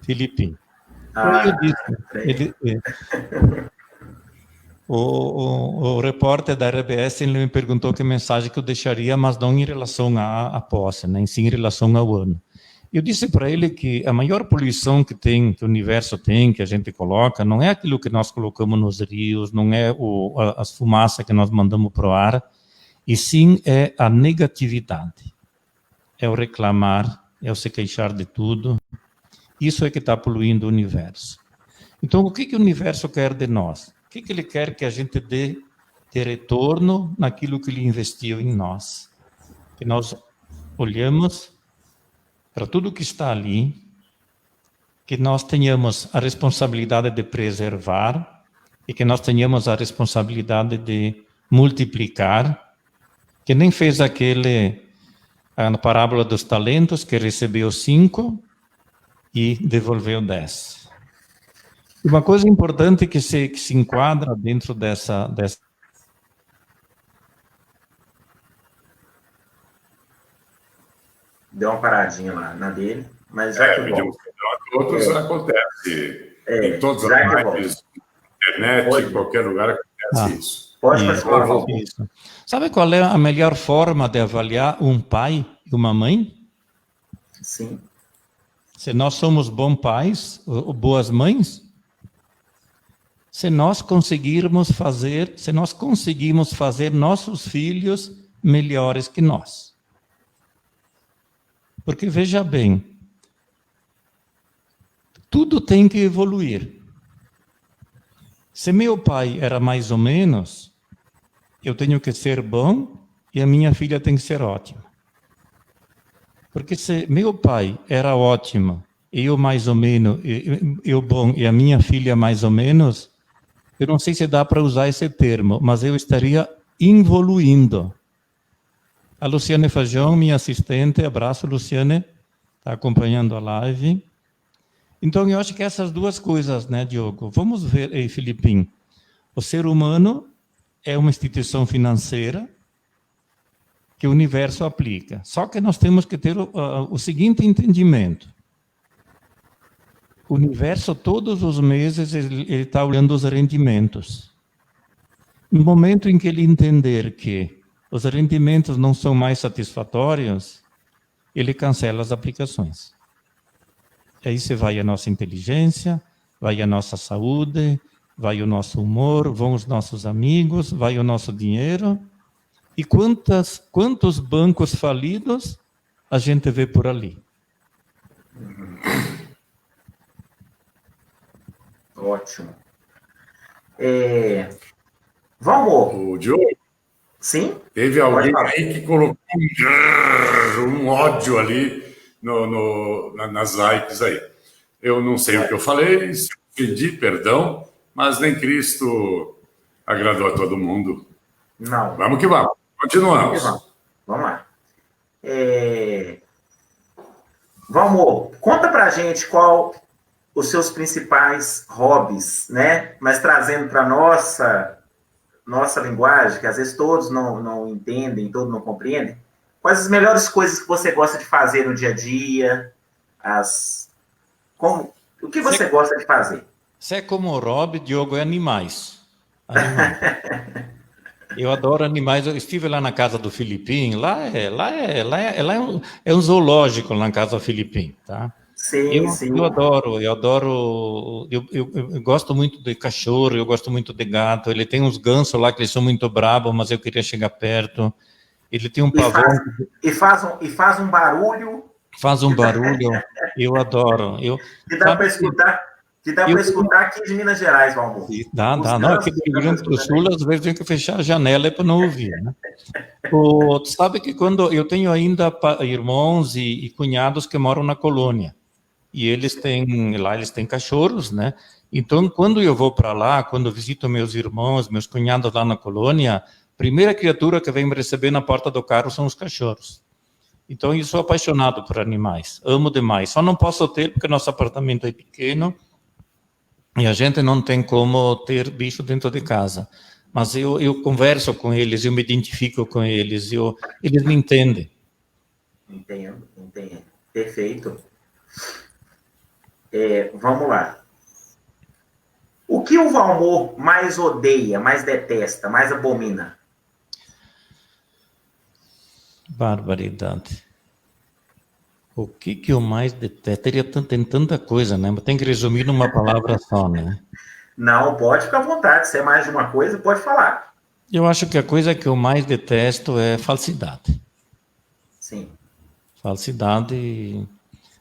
Filipinho. O repórter da RBS ele me perguntou que mensagem que eu deixaria, mas não em relação à posse, né? Sim em relação ao ano. Eu disse para ele que a maior poluição que o universo tem, que a gente coloca, não é aquilo que nós colocamos nos rios, não é as fumaças que nós mandamos para o ar, e sim é a negatividade. É o reclamar, é o se queixar de tudo. Isso é que está poluindo o universo. Então, o que o universo quer de nós? O que ele quer que a gente dê de retorno naquilo que ele investiu em nós? Que nós olhamos para tudo que está ali, que nós tenhamos a responsabilidade de preservar e que nós tenhamos a responsabilidade de multiplicar, que nem fez a parábola dos talentos, que recebeu 5 e devolveu 10. Uma coisa importante que se enquadra dentro dessa Deu uma paradinha lá na dele, mas já que volta. Outros acontece. Em todas as lives, internet, em qualquer lugar acontece isso. Pode continuar. Isso. Sabe qual é a melhor forma de avaliar um pai e uma mãe? Sim. Se nós somos bons pais, ou boas mães, se nós conseguimos fazer nossos filhos melhores que nós. Porque, veja bem, tudo tem que evoluir. Se meu pai era mais ou menos, eu tenho que ser bom e a minha filha tem que ser ótima. Porque se meu pai era ótimo, eu mais ou menos, eu bom e a minha filha mais ou menos, eu não sei se dá para usar esse termo, mas eu estaria evoluindo. A Luciane Fajão, minha assistente, abraço, Luciane, está acompanhando a live. Então, eu acho que essas duas coisas, né, Diogo? Vamos ver, Filipinho. O ser humano é uma instituição financeira que o universo aplica. Só que nós temos que ter o seguinte entendimento. O universo, todos os meses, ele está olhando os rendimentos. No momento em que ele entender que os rendimentos não são mais satisfatórios, ele cancela as aplicações. Aí você vai a nossa inteligência, vai a nossa saúde, vai o nosso humor, vão os nossos amigos, vai o nosso dinheiro. E quantos bancos falidos a gente vê por ali? Ótimo. Vamos. O Diogo? Sim? Teve alguém aí que colocou um ódio ali nas likes aí. Eu não sei o que eu falei, se ofendi, perdão, mas nem Cristo agradou a todo mundo. Não. Vamos que vamos. Continuamos. Vamos lá. Vamos, conta pra gente qual os seus principais hobbies, né? Mas trazendo para nossa linguagem, que às vezes todos não entendem, todos não compreendem. Quais as melhores coisas que você gosta de fazer no dia a dia? O que você gosta de fazer? Você é como o Rob, Diogo, é animais. Eu adoro animais. Eu estive lá na casa do Filipinho. Lá é um zoológico lá na casa do Filipinho, tá? Sim. Eu adoro. Eu gosto muito de cachorro. Eu gosto muito de gato. Ele tem uns gansos lá que eles são muito bravos, mas eu queria chegar perto. Ele tem um pavão. E faz um barulho. Faz um barulho. Eu adoro. Que dá para escutar. Que dá para escutar aqui de Minas Gerais, Valmor. Dá. Não, aqui do Rio Grande do Sul, às vezes tem que fechar a janela para não ouvir, né? Sabe que quando eu tenho ainda irmãos e cunhados que moram na colônia, e eles têm cachorros, né? Então, quando eu vou para lá, quando eu visito meus irmãos, meus cunhados lá na colônia, a primeira criatura que vem me receber na porta do carro são os cachorros. Então, eu sou apaixonado por animais, amo demais. Só não posso ter porque nosso apartamento é pequeno, e a gente não tem como ter bicho dentro de casa. Mas eu converso com eles, eu me identifico com eles, eles me entendem. Entendo. Perfeito. Vamos lá. O que o Valmor mais odeia, mais detesta, mais abomina? Barbaridade. O que eu mais detesto? Tem tanta coisa, né? Mas tem que resumir numa palavra só, né? Não, pode ficar à vontade. Se é mais de uma coisa, pode falar. Eu acho que a coisa que eu mais detesto é falsidade. Sim. Falsidade,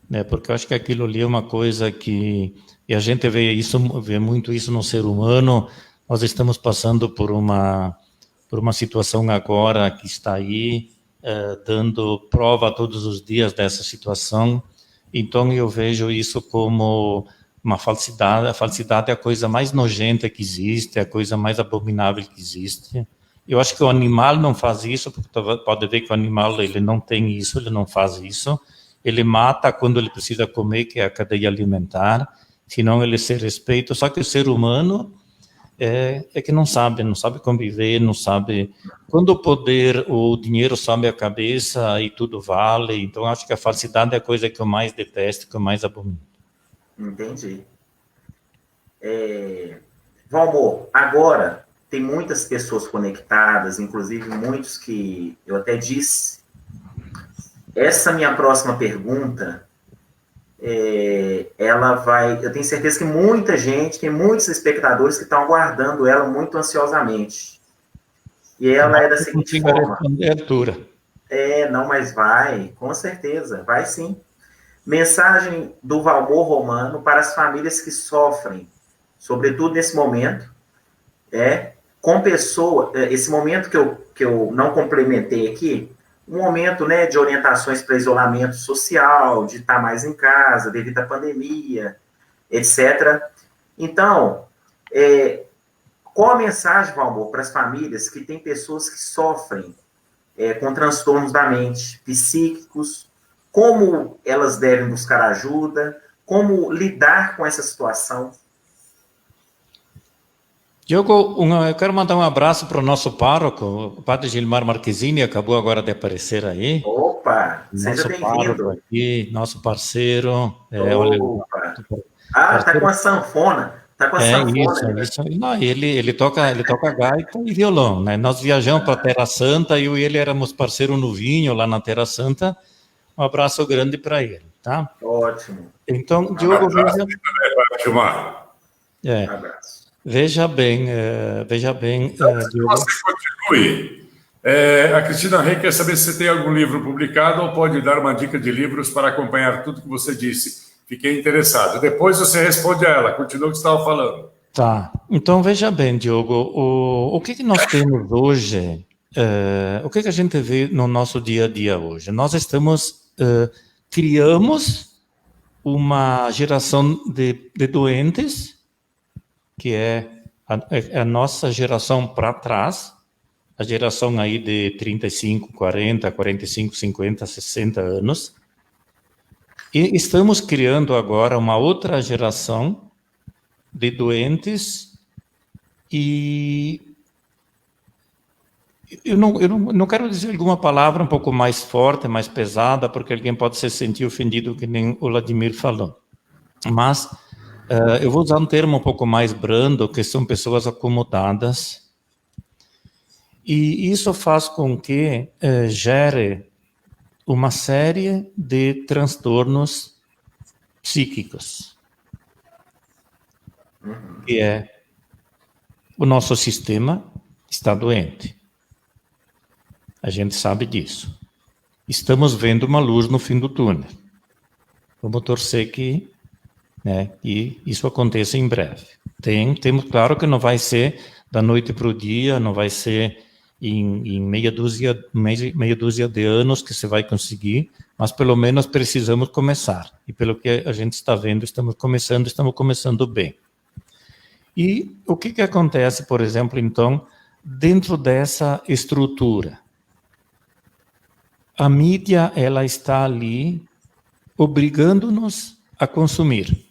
né? Porque eu acho que aquilo ali é uma coisa que... E a gente vê muito isso no ser humano. Nós estamos passando por uma situação agora que está aí, dando prova todos os dias dessa situação. Então eu vejo isso como uma falsidade. A falsidade é a coisa mais nojenta que existe, é a coisa mais abominável que existe. Eu acho que o animal não faz isso, porque pode ver que o animal ele não tem isso, ele não faz isso. Ele mata quando ele precisa comer, que é a cadeia alimentar, senão ele se respeita. Só que o ser humano é que não sabe conviver, não sabe... Quando o poder, o dinheiro sobe a cabeça e tudo vale, então acho que a falsidade é a coisa que eu mais detesto, que eu mais abomino. Entendi. Valmor, agora tem muitas pessoas conectadas, inclusive muitos que eu até disse. Essa minha próxima pergunta, ela vai... Eu tenho certeza que muita gente, tem muitos espectadores que estão aguardando ela muito ansiosamente. E ela é da seguinte forma. Arthur. Não, mas vai, com certeza, vai sim. Mensagem do Valmor Romano para as famílias que sofrem, sobretudo nesse momento, com esse momento que eu não complementei aqui, um momento, né, de orientações para isolamento social, de estar mais em casa devido à pandemia, etc. Então, qual a mensagem, Valmor, para as famílias que têm pessoas que sofrem com transtornos da mente, psíquicos, como elas devem buscar ajuda, como lidar com essa situação? Diogo, eu quero mandar um abraço para o nosso pároco, o padre Gilmar Marquezini, acabou agora de aparecer aí. Opa, seja bem-vindo. Aqui, nosso parceiro. Opa. Tá com a sanfona. Tá com a sanfona. Isso. Não, ele toca gaita e violão, né? Nós viajamos para Terra Santa, eu e ele éramos parceiro no vinho lá na Terra Santa. Um abraço grande para ele, tá? Ótimo. Então, Diogo, veja... Um abraço. Veja bem, Diogo. Você continue. A Cristina Rey quer saber se você tem algum livro publicado ou pode dar uma dica de livros para acompanhar tudo que você disse. Fiquei interessado. Depois você responde a ela. Continua o que você estava falando. Tá. Então, veja bem, Diogo, o que nós temos hoje, o que a gente vê no nosso dia a dia hoje? Nós criamos uma geração de doentes, que é a nossa geração para trás, a geração aí de 35, 40, 45, 50, 60 anos, e estamos criando agora uma outra geração de doentes, e eu não quero dizer alguma palavra um pouco mais forte, mais pesada, porque alguém pode se sentir ofendido, que nem o Vladimir falou, mas eu vou usar um termo um pouco mais brando, que são pessoas acomodadas, e isso faz com que gere uma série de transtornos psíquicos, que o nosso sistema está doente. A gente sabe disso. Estamos vendo uma luz no fim do túnel. Vamos torcer que isso aconteça em breve. Temos, claro que não vai ser da noite para o dia, não vai ser em meia dúzia de anos que você vai conseguir, mas pelo menos precisamos começar. E pelo que a gente está vendo, estamos começando bem. E o que acontece, por exemplo, então, dentro dessa estrutura? A mídia, ela está ali obrigando-nos a consumir.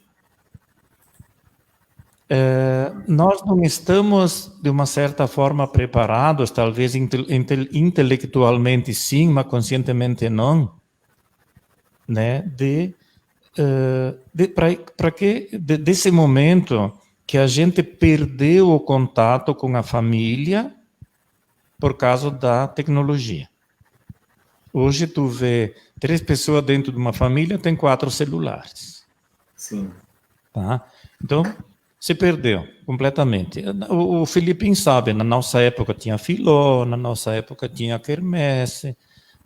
Nós não estamos, de uma certa forma, preparados, talvez intelectualmente sim, mas conscientemente não, né, para que desse momento que a gente perdeu o contato com a família por causa da tecnologia. Hoje tu vê 3 pessoas dentro de uma família, tem 4 celulares. Sim. Tá? Então, se perdeu completamente. O Filipinho sabe, na nossa época tinha filó, na nossa época tinha quermesse,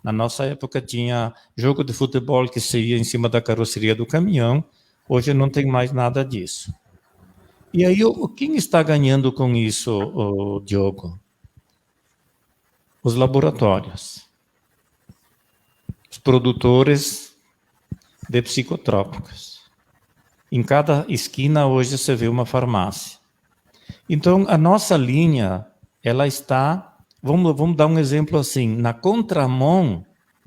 na nossa época tinha jogo de futebol que se ia em cima da carroceria do caminhão. Hoje não tem mais nada disso. E aí, quem está ganhando com isso, Diogo? Os laboratórios. Os produtores de psicotrópicos. Em cada esquina hoje você vê uma farmácia. Então, a nossa linha, ela está, vamos dar um exemplo assim, na contramão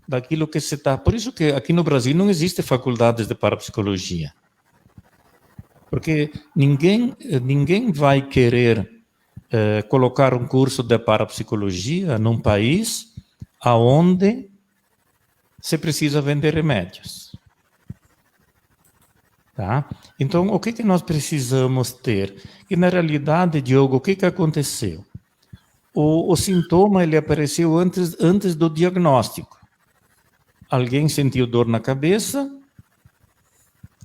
daquilo que se está... Por isso que aqui no Brasil não existe faculdades de parapsicologia. Porque ninguém vai querer colocar um curso de parapsicologia num país onde se precisa vender remédios. Tá? Então, o que nós precisamos ter? E, na realidade, Diogo, o que aconteceu? O sintoma ele apareceu antes do diagnóstico. Alguém sentiu dor na cabeça,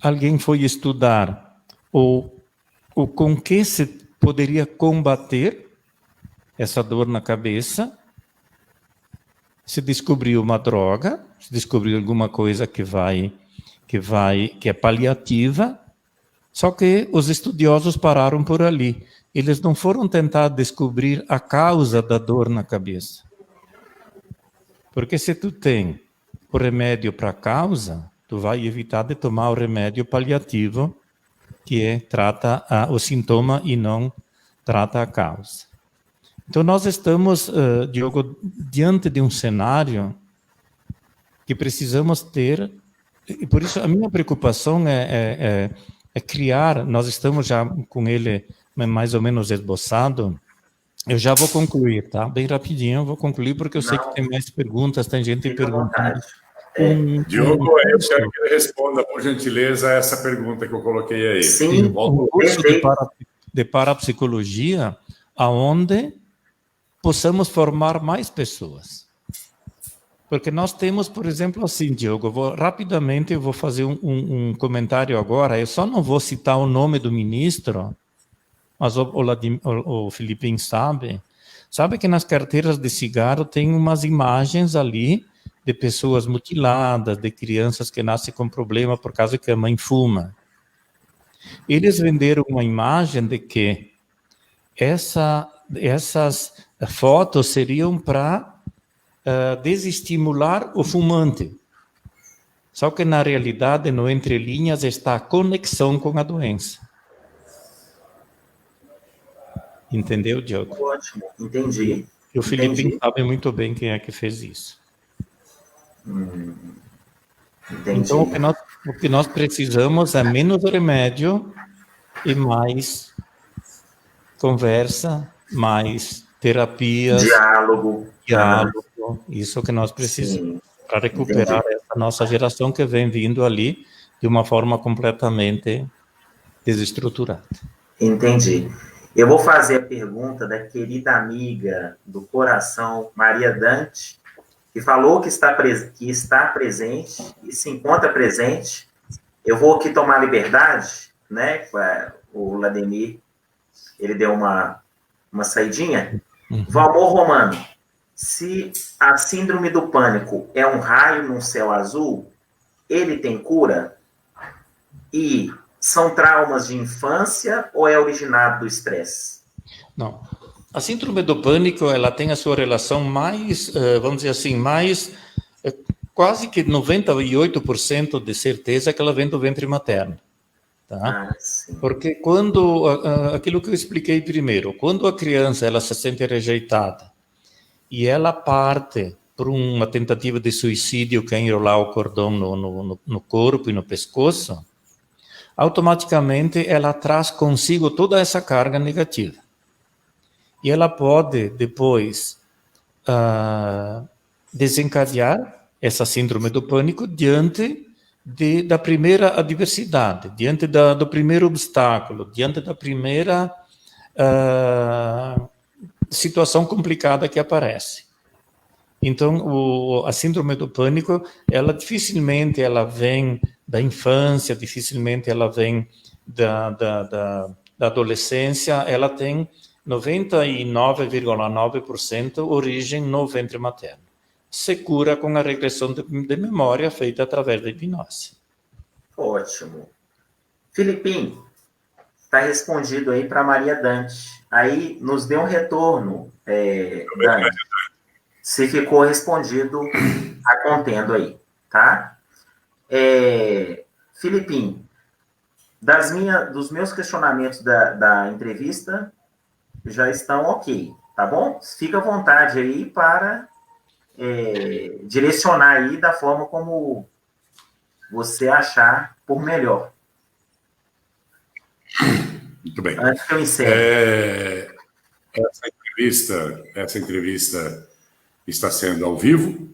alguém foi estudar o com que se poderia combater essa dor na cabeça, se descobriu uma droga, se descobriu alguma coisa que é paliativa, só que os estudiosos pararam por ali. Eles não foram tentar descobrir a causa da dor na cabeça. Porque se tu tem o remédio para a causa, tu vai evitar de tomar o remédio paliativo, que trata o sintoma e não trata a causa. Então, nós estamos, Diogo, diante de um cenário que precisamos ter, e por isso a minha preocupação é criar, nós estamos já com ele mais ou menos esboçado, eu já vou concluir, tá? Bem rapidinho, eu vou concluir, porque eu sei que tem mais perguntas, tem gente perguntando. Diogo, eu quero que ele responda, por gentileza, essa pergunta que eu coloquei aí. Sim, um curso de parapsicologia, aonde possamos formar mais pessoas. Porque nós temos, por exemplo, assim, Diogo, rapidamente eu vou fazer um comentário agora, eu só não vou citar o nome do ministro, mas o Filipinho sabe que nas carteiras de cigarro tem umas imagens ali de pessoas mutiladas, de crianças que nascem com problema por causa que a mãe fuma. Eles venderam uma imagem de que essas fotos seriam para desestimular o fumante. Só que, na realidade, no entrelinhas está a conexão com a doença. Entendeu, Diogo? Ótimo, entendi. E o Felipe sabe muito bem quem é que fez isso. Entendi. Então, o que nós precisamos é menos remédio e mais conversa, mais terapia, diálogo. Isso que nós precisamos para recuperar essa nossa geração que vem vindo ali de uma forma completamente desestruturada. Entendi. Eu vou fazer a pergunta da querida amiga do coração, Maria Dante, que falou que está presente e se encontra presente. Eu vou aqui tomar liberdade, né? O Lademir, ele deu uma saidinha. Valmor Romano, se a síndrome do pânico é um raio num céu azul, ele tem cura? E são traumas de infância ou é originado do estresse? Não. A síndrome do pânico, ela tem a sua relação mais, vamos dizer assim, quase que 98% de certeza que ela vem do ventre materno. Tá? Porque quando, aquilo que eu expliquei primeiro, quando a criança ela se sente rejeitada e ela parte por uma tentativa de suicídio que é enrolar o cordão no corpo e no pescoço, automaticamente ela traz consigo toda essa carga negativa. E ela pode, depois, desencadear essa síndrome do pânico diante da primeira adversidade, diante do primeiro obstáculo, diante da primeira situação complicada que aparece. Então, a síndrome do pânico, ela dificilmente vem da infância, dificilmente ela vem da adolescência, ela tem 99,9% origem no ventre materno. Se cura com a regressão de memória feita através da hipnose. Ótimo. Filipim, está respondido aí para Maria Dante. Aí nos dê um retorno, Dante, se ficou respondido a contendo aí, tá? Filipim, dos meus questionamentos da entrevista já estão ok, tá bom? Fica à vontade aí para direcionar aí da forma como você achar por melhor. Muito bem. Antes que eu encerre. Essa entrevista está sendo ao vivo.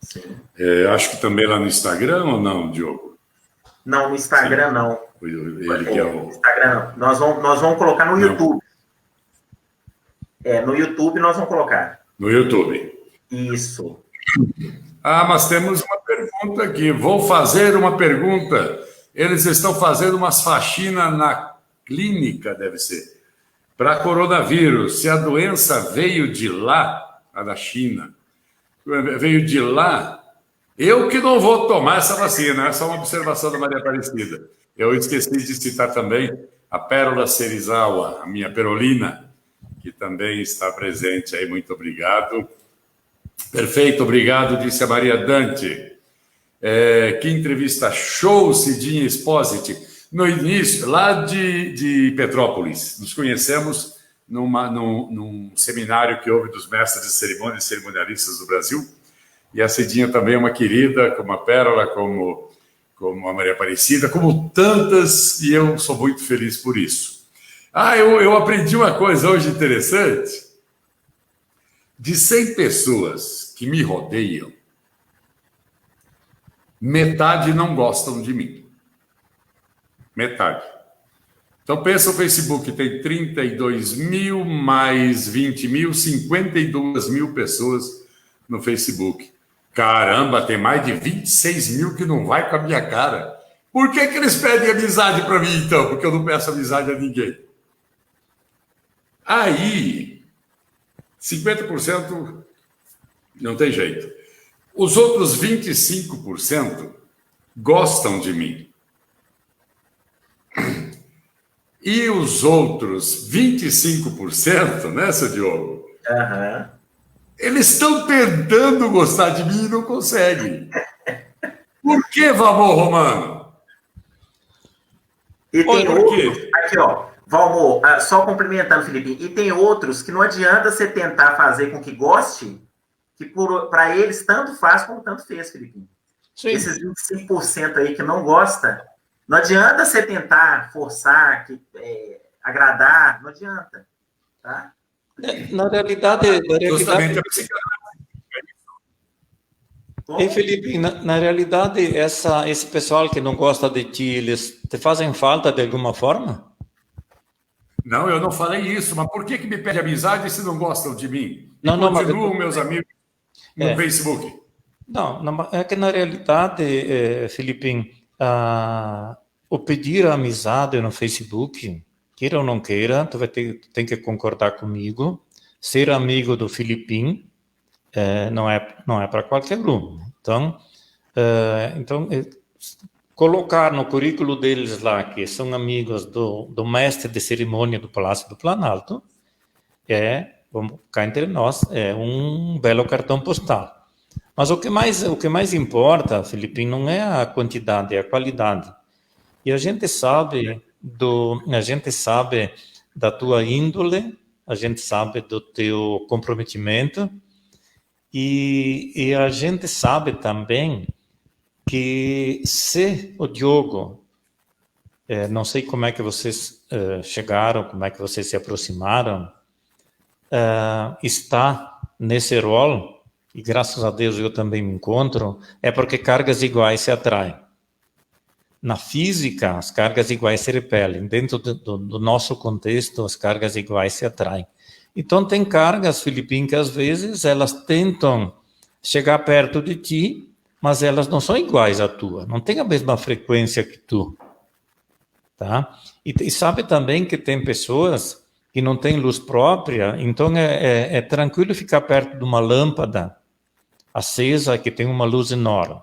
Sim. Acho que também lá no Instagram ou não, Diogo? Não, no Instagram. Sim. Não. Ele que é o... Instagram não. Nós vamos colocar no YouTube. No YouTube nós vamos colocar. No YouTube. Isso. Mas temos uma pergunta aqui. Vou fazer uma pergunta. Eles estão fazendo umas faxinas na clínica, deve ser, para coronavírus. Se a doença veio de lá, a da China, veio de lá, eu que não vou tomar essa vacina. Essa é uma observação da Maria Aparecida. Eu esqueci de citar também a Pérola Serizawa, a minha Perolina, que também está presente aí. Muito obrigado. Perfeito, obrigado, disse a Maria Dante. Que entrevista show, Cidinha Esposito. No início, lá de Petrópolis, nos conhecemos num seminário que houve dos mestres de cerimônia e cerimonialistas do Brasil. E a Cidinha também é uma querida, como a Pérola, como a Maria Aparecida, como tantas, e eu sou muito feliz por isso. Eu aprendi uma coisa hoje interessante. De 100 pessoas que me rodeiam, metade não gostam de mim. Metade. Então, pensa, o Facebook tem 32 mil mais 20 mil, 52 mil pessoas no Facebook. Caramba, tem mais de 26 mil que não vai com a minha cara. Por que eles pedem amizade para mim, então? Porque eu não peço amizade a ninguém. Aí, 50% não tem jeito. Os outros 25% gostam de mim. E os outros 25%, né, seu Diogo? Uhum. Eles estão tentando gostar de mim e não conseguem. Por que, Valmor Romano? E tem outros, aqui, ó, Valmor, só complementando, Felipe, e tem outros que não adianta você tentar fazer com que goste, que para eles tanto faz como tanto fez, Felipe. Sim. Esses 25% aí que não gosta, não adianta você tentar forçar, agradar, não adianta, tá? Na realidade... Justamente Felipe, na realidade, esse pessoal que não gosta de ti, eles te fazem falta de alguma forma? Não, eu não falei isso, mas por que me pede amizade se não gostam de mim? Continuam meus amigos no Facebook. Não, é que na realidade, Felipe, o pedir a amizade no Facebook, queira ou não queira, tu tem que concordar comigo, ser amigo do Filipim não é para qualquer um. Então, colocar no currículo deles lá que são amigos do mestre de cerimônia do Palácio do Planalto vamos cá entre nós, é um belo cartão postal. Mas o que mais importa, Felipe, não é a quantidade, é a qualidade. E a gente sabe da tua índole, a gente sabe do teu comprometimento e a gente sabe também que se o Diogo, não sei como é que vocês chegaram, como é que vocês se aproximaram, está nesse rol, e graças a Deus eu também me encontro, é porque cargas iguais se atraem. na física, as cargas iguais se repelem. Dentro do nosso contexto, as cargas iguais se atraem. Então, tem cargas, Filipinho, que às vezes elas tentam chegar perto de ti, mas elas não são iguais à tua, não tem a mesma frequência que tu. Tá? E sabe também que tem pessoas que não têm luz própria, então é tranquilo ficar perto de uma lâmpada acesa que tem uma luz enorme.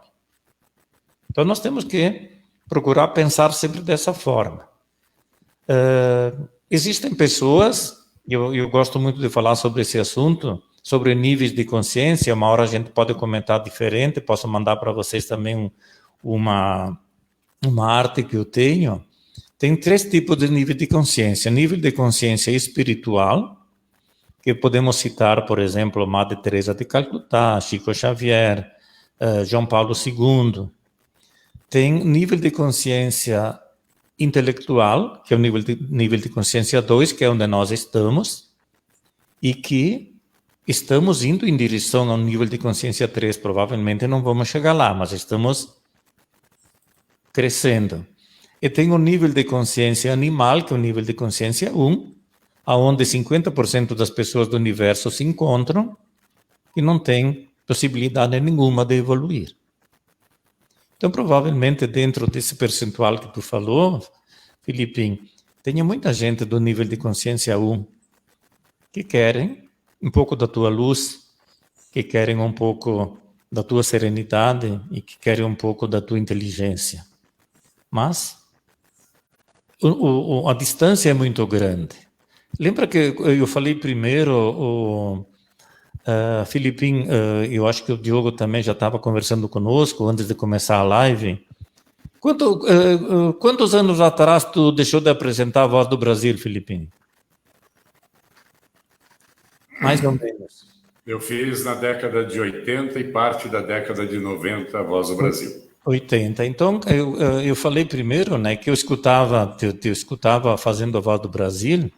Então, nós temos que procurar pensar sempre dessa forma. Existem pessoas, eu gosto muito de falar sobre esse assunto, sobre níveis de consciência, uma hora a gente pode comentar diferente, posso mandar para vocês também uma arte que eu tenho. Tem 3 tipos de nível de consciência. Nível de consciência espiritual, que podemos citar, por exemplo, Madre Teresa de Calcutá, Chico Xavier, João Paulo II. Tem nível de consciência intelectual, que é o nível de consciência 2, que é onde nós estamos, e que estamos indo em direção ao nível de consciência 3. Provavelmente não vamos chegar lá, mas estamos crescendo. E tem o nível de consciência animal, que é o nível de consciência 1, onde 50% das pessoas do universo se encontram e não tem possibilidade nenhuma de evoluir. Então, provavelmente, dentro desse percentual que tu falou, Filipinho, tem muita gente do nível de consciência 1 que querem um pouco da tua luz, que querem um pouco da tua serenidade e que querem um pouco da tua inteligência. Mas a distância é muito grande. Lembra que eu falei primeiro, Filipinho, eu acho que o Diogo também já estava conversando conosco antes de começar a live. Quantos anos atrás tu deixou de apresentar a Voz do Brasil, Filipinho? Mais ou menos. Eu fiz na década de 80 e parte da década de 90 a Voz do Brasil. 80. Então, eu falei primeiro, né, que eu escutava fazendo a Voz do Brasil,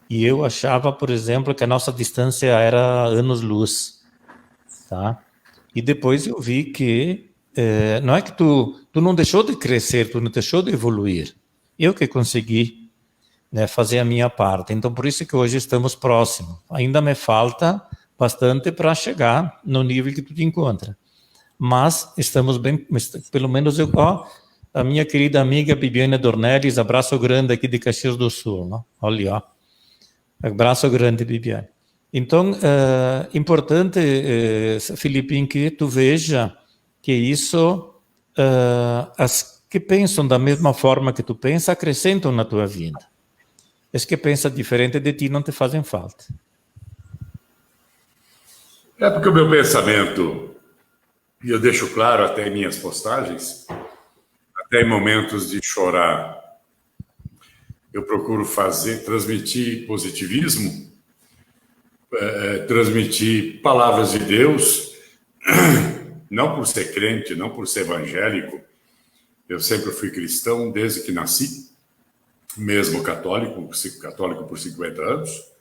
e eu achava, por exemplo, que a nossa distância era anos-luz, tá? E depois eu vi que não é que tu não deixou de crescer, tu não deixou de evoluir. Eu que consegui, né, fazer a minha parte. Então, por isso que hoje estamos próximos. Ainda me falta bastante para chegar no nível que tu te encontra. Mas estamos bem, pelo menos a minha querida amiga Bibiana Dornelles, abraço grande aqui de Caxias do Sul, não? Olha, abraço grande, Bibiana. Então, importante, Filipinho, que tu veja que isso, as que pensam da mesma forma que tu pensa, acrescentam na tua vida. As que pensam diferente de ti não te fazem falta. É porque o meu pensamento, e eu deixo claro até em minhas postagens, até em momentos de chorar, eu procuro transmitir positivismo, transmitir palavras de Deus, não por ser crente, não por ser evangélico. Eu sempre fui cristão desde que nasci, mesmo católico por 50 anos.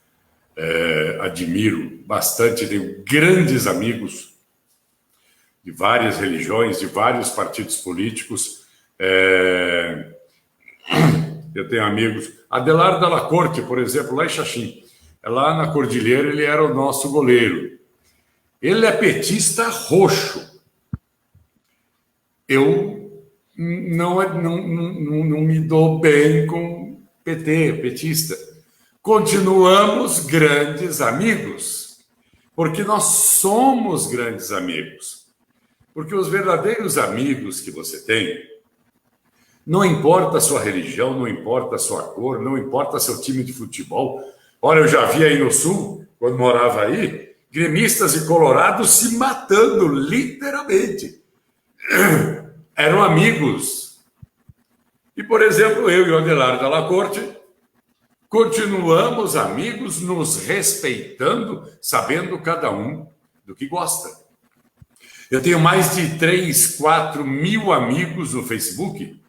Admiro bastante, tenho grandes amigos de várias religiões, de vários partidos políticos. Eu tenho amigos. Adelardo Dalla Corte, por exemplo, lá em Xaxim. Lá na Cordilheira, ele era o nosso goleiro. Ele é petista roxo. Eu não me dou bem com petista. Continuamos grandes amigos, porque nós somos grandes amigos. Porque os verdadeiros amigos que você tem, não importa a sua religião, não importa a sua cor, não importa seu time de futebol. Olha, eu já vi aí no Sul, quando morava aí, gremistas e colorados se matando, literalmente. Eram amigos. E, por exemplo, eu e o Adelardo Dalla Corte continuamos amigos, nos respeitando, sabendo cada um do que gosta. Eu tenho mais de 3, 4 mil amigos no Facebook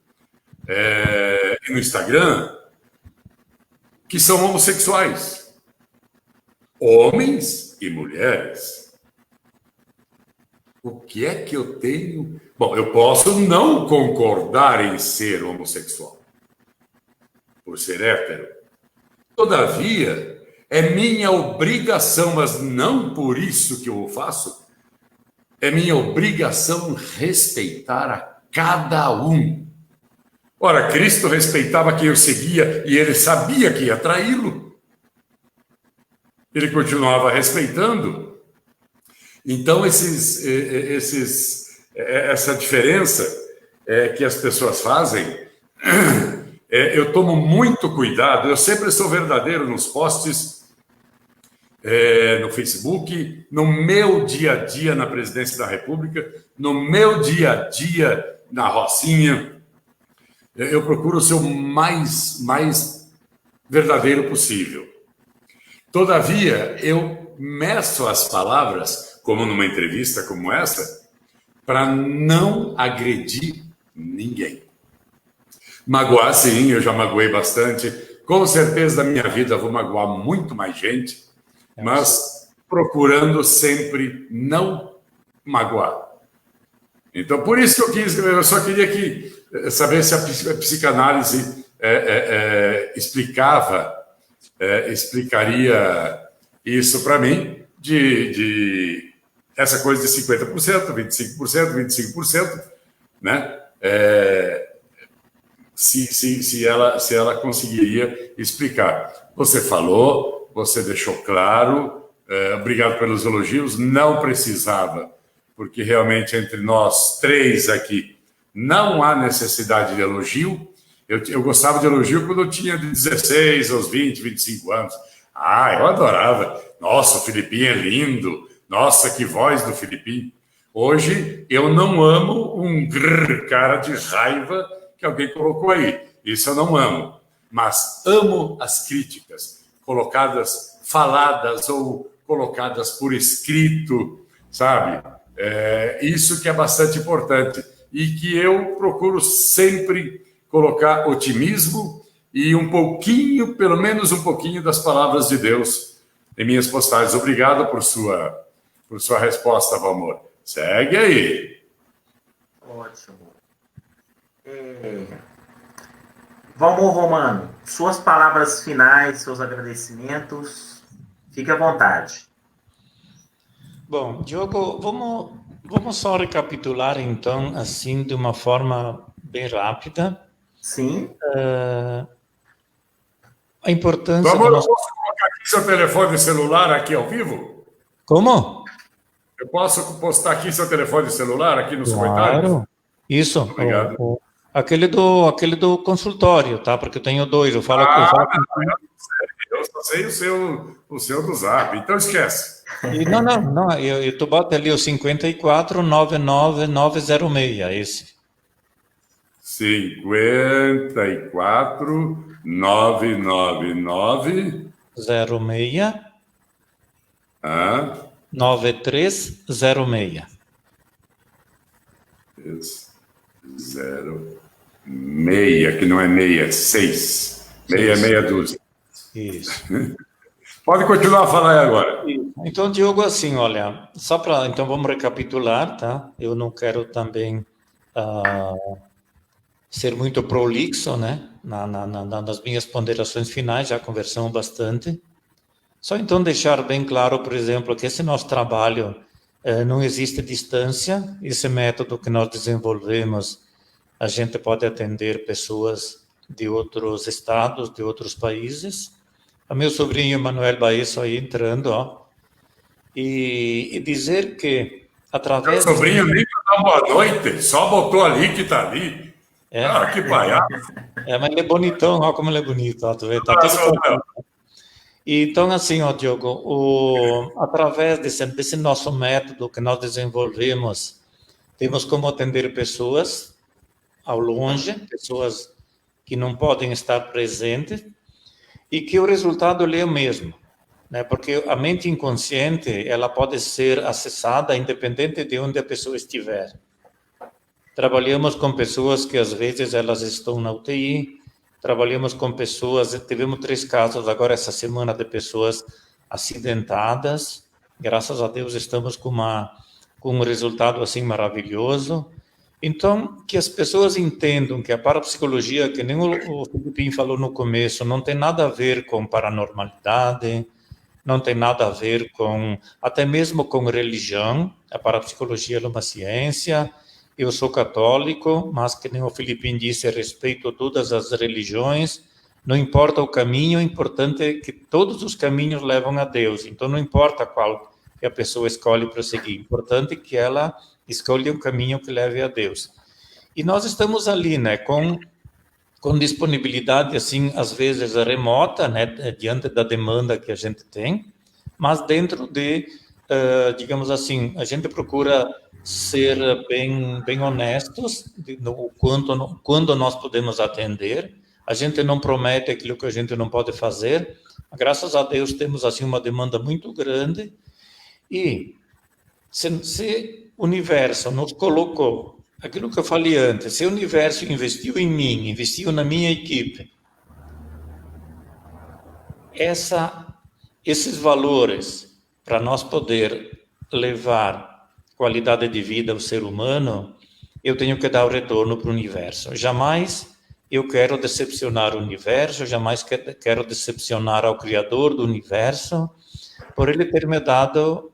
e no Instagram que são homossexuais, homens e mulheres. O que é que eu tenho? Bom, eu posso não concordar em ser homossexual, por ser hétero. Todavia, é minha obrigação, mas não por isso que eu o faço, é minha obrigação respeitar a cada um. Ora, Cristo respeitava quem eu seguia e ele sabia que ia traí-lo. Ele continuava respeitando. Então, essa diferença que as pessoas fazem, eu tomo muito cuidado. Eu sempre sou verdadeiro nos posts, no Facebook, no meu dia a dia na Presidência da República, no meu dia a dia na Rocinha. Eu procuro ser o mais verdadeiro possível. Todavia, eu meço as palavras, como numa entrevista como essa, para não agredir ninguém. Magoar, sim, eu já magoei bastante. Com certeza, na minha vida, vou magoar muito mais gente, mas procurando sempre não magoar. Então, por isso que eu só queria saber se a psicanálise explicaria isso para mim, de essa coisa de 50%, 25%, né? Se ela conseguiria explicar. Você falou, você deixou claro, obrigado pelos elogios, não precisava, porque realmente entre nós três aqui não há necessidade de elogio. Eu gostava de elogio quando eu tinha de 16 aos 20, 25 anos. Eu adorava. Nossa, o Filipinho é lindo. Nossa, que voz do Filipinho. Hoje, eu não amo um cara de raiva que alguém colocou aí. Isso eu não amo. Mas amo as críticas colocadas, faladas ou colocadas por escrito, sabe? Isso que é bastante importante. E que eu procuro sempre colocar otimismo e um pouquinho, pelo menos um pouquinho, das palavras de Deus em minhas postagens. Obrigado por sua resposta, Valmor. Segue aí. Ótimo. Valmor Romano, suas palavras finais, seus agradecimentos, fique à vontade. Bom, Diogo, vamos só recapitular, então, assim, de uma forma bem rápida. Sim. A importância... Valmor, eu posso colocar aqui seu telefone celular aqui ao vivo? Como? Eu posso postar aqui seu telefone celular aqui nos comentários? Claro. Isso. Obrigado. Aquele do consultório, tá? Porque eu tenho dois. Eu falo eu só sei o seu do Zap, então esquece. Não. Tu bota ali o 54 99 906, esse. 54 999 06 9306. 06, que não é meia, é 6. Meia dúzia. Isso. Pode continuar a falar aí agora. Então, Diogo, assim, olha, então vamos recapitular, tá? Eu não quero também ser muito prolixo, né? Nas minhas ponderações finais, já conversamos bastante. Só então deixar bem claro, por exemplo, que esse nosso trabalho não existe distância. Esse método que nós desenvolvemos, a gente pode atender pessoas de outros estados, de outros países. O meu sobrinho Manuel Baesso aí entrando, ó. E dizer que através... Meu sobrinho nem para dar boa noite, só botou ali que está ali. Que palhaço. Mas ele é bonitão, olha como ele é bonito. Ó, tu vê, tá tudo... Então, assim, ó, Diogo, através desse nosso método que nós desenvolvemos, temos como atender pessoas ao longe, pessoas que não podem estar presentes, e que o resultado é o mesmo, né? Porque a mente inconsciente, ela pode ser acessada independente de onde a pessoa estiver. Trabalhamos com pessoas que às vezes elas estão na UTI, trabalhamos com pessoas, tivemos 3 casos agora essa semana de pessoas acidentadas. Graças a Deus estamos com com um resultado assim maravilhoso. Então, que as pessoas entendam que a parapsicologia, que nem o Filipinho falou no começo, não tem nada a ver com paranormalidade, não tem nada a ver com, até mesmo com religião. A parapsicologia é uma ciência. Eu sou católico, mas que nem o Filipinho disse, respeito todas as religiões. Não importa o caminho, o importante é que todos os caminhos levam a Deus. Então, não importa qual que a pessoa escolhe para seguir. O importante é que ela escolha um caminho que leve a Deus. E nós estamos ali, né, com disponibilidade, assim, às vezes remota, né, diante da demanda que a gente tem, mas dentro de, digamos assim, a gente procura ser bem honestos no quando nós podemos atender. A gente não promete aquilo que a gente não pode fazer. Graças a Deus temos assim uma demanda muito grande e se o universo nos colocou, aquilo que eu falei antes, se o universo investiu em mim, investiu na minha equipe, esses valores para nós poder levar qualidade de vida ao ser humano, eu tenho que dar o retorno para o universo. Jamais eu quero decepcionar o universo, jamais quero decepcionar ao Criador do universo, por ele ter me dado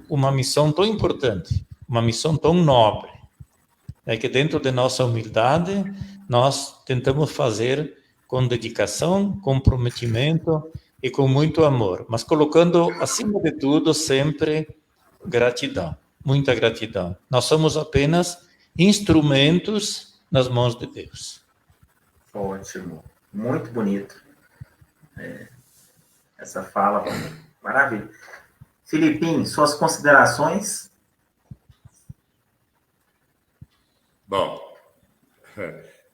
uma missão tão importante, uma missão tão nobre, é que dentro de nossa humildade, nós tentamos fazer com dedicação, comprometimento e com muito amor, mas colocando, acima de tudo, sempre gratidão, muita gratidão. Nós somos apenas instrumentos nas mãos de Deus. Ótimo, muito bonito. Essa fala, maravilha. Filipinho, suas considerações? Bom,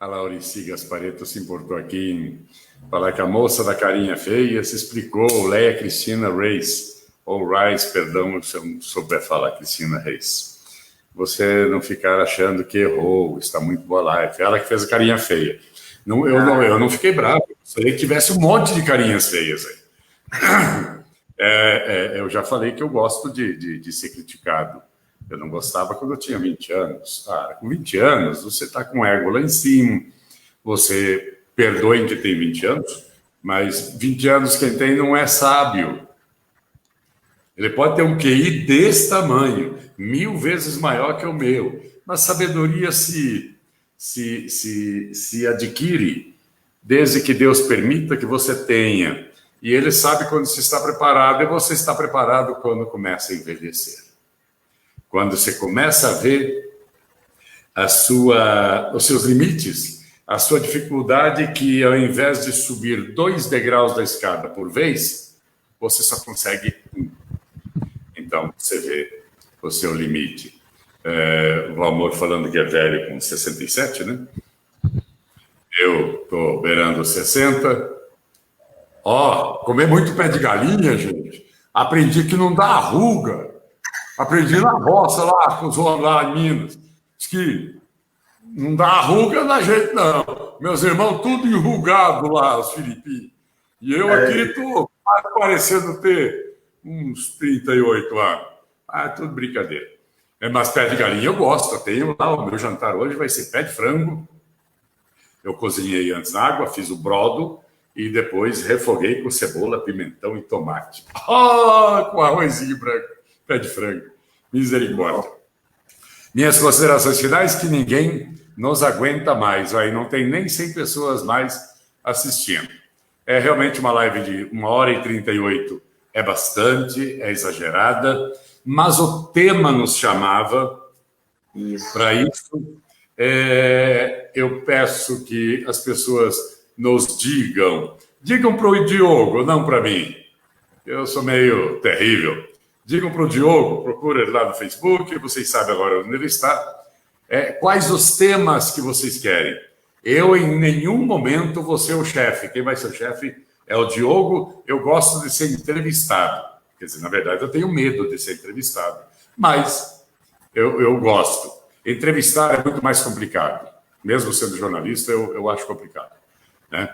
a Laurici Gasparetto se importou aqui em falar que a moça da carinha feia se explicou, Leia Cristina Reis, ou Rice, perdão, se eu não souber falar Cristina Reis. Você não ficar achando que errou, está muito boa live. Ela que fez a carinha feia. Eu não fiquei bravo, gostaria que tivesse um monte de carinhas feias aí. Eu já falei que eu gosto de ser criticado. Eu não gostava quando eu tinha 20 anos. Com 20 anos, você está com o ego lá em cima. Você perdoe que tem 20 anos, mas 20 anos quem tem não é sábio. Ele pode ter um QI desse tamanho, 1000 vezes maior que o meu. Mas sabedoria se adquire desde que Deus permita que você tenha. E ele sabe quando se está preparado, e você está preparado quando começa a envelhecer. Quando você começa a ver os seus limites, a sua dificuldade, que ao invés de subir 2 degraus da escada por vez, você só consegue 1. Então, você vê o seu limite. O Valmor falando que é velho com 67, né? Eu estou beirando 60. Comer muito pé de galinha, gente. Aprendi que não dá ruga. Aprendi na roça lá, com os homens lá em Minas. Diz que não dá ruga na gente, não. Meus irmãos tudo enrugado lá, os filipinos. E eu aqui estou parecendo ter uns 38 anos. Tudo brincadeira. Mas pé de galinha eu gosto. Eu tenho lá, o meu jantar hoje vai ser pé de frango. Eu cozinhei antes na água, fiz o brodo e depois refoguei com cebola, pimentão e tomate. Com arrozinho branco, pé de frango. Misericórdia. Minhas considerações finais, que ninguém nos aguenta mais. Aí não tem nem 100 pessoas mais assistindo. É realmente uma live de 1h38. É bastante, é exagerada, mas o tema nos chamava para isso. Eu peço que as pessoas nos digam para o Diogo, não para mim. Eu sou meio terrível. Digam para o Diogo, procura ele lá no Facebook, vocês sabem agora onde ele está. Quais os temas que vocês querem? Eu, em nenhum momento, vou ser o chefe. Quem vai ser o chefe é o Diogo. Eu gosto de ser entrevistado. Quer dizer, na verdade, eu tenho medo de ser entrevistado. Mas eu gosto. Entrevistar é muito mais complicado. Mesmo sendo jornalista, eu acho complicado. Né?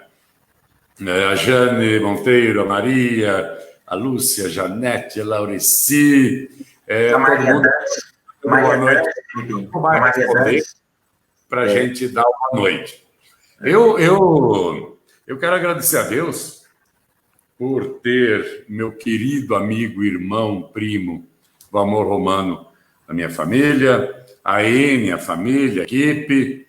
A Jane Monteiro, a Maria, a Lúcia, a Janete, a Laurici, A todo mundo boa noite. Para a gente dar uma noite. Eu quero agradecer a Deus por ter meu querido amigo, irmão, primo, Valmor Romano, na minha família, a Ene, a família, a equipe,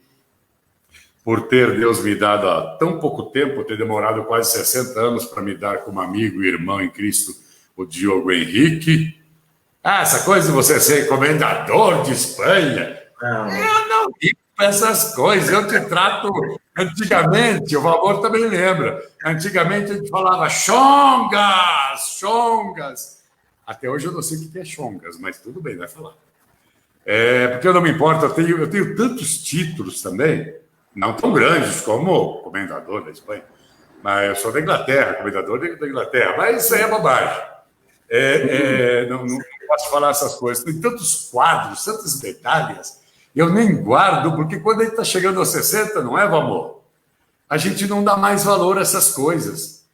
por ter Deus me dado há tão pouco tempo, ter demorado quase 60 anos para me dar como amigo e irmão em Cristo, o Diogo Henrique. Essa coisa de você ser comendador de Espanha, eu não digo essas coisas, eu te trato... Antigamente, o Valmor também lembra, antigamente a gente falava chongas, chongas. Até hoje eu não sei o que é chongas, mas tudo bem, vai falar. Porque eu não me importo, eu tenho tantos títulos também, não tão grandes como comendador da Espanha, mas eu sou da Inglaterra, comendador da Inglaterra, mas isso aí é bobagem. Não posso falar essas coisas. Tem tantos quadros, tantas medalhas, eu nem guardo, porque quando a gente está chegando aos 60, não é, Valmor? A gente não dá mais valor a essas coisas.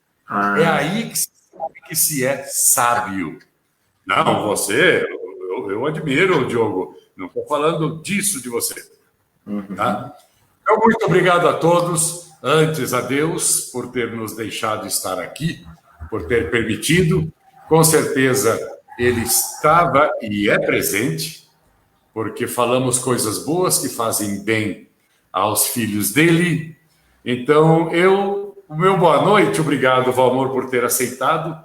É aí que se é sábio. Não, você, eu admiro, Diogo, não estou falando disso de você. Tá? Então, muito obrigado a todos, antes a Deus, por ter nos deixado estar aqui, por ter permitido. Com certeza, ele estava e é presente, porque falamos coisas boas que fazem bem aos filhos dele. Então, o meu boa noite, obrigado, Valmor, por ter aceitado.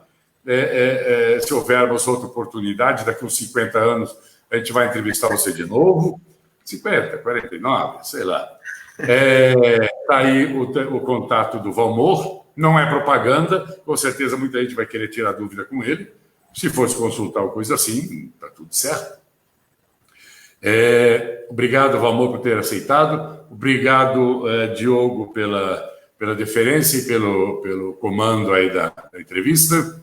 Se houvermos outra oportunidade, daqui uns 50 anos, a gente vai entrevistar você de novo. 50, 49, sei lá. Está aí o contato do Valmor, não é propaganda, com certeza muita gente vai querer tirar dúvida com ele. Se fosse consultar uma coisa assim, está tudo certo. Obrigado, Valmor, por ter aceitado. Obrigado, Diogo, pela deferência e pelo comando aí da entrevista.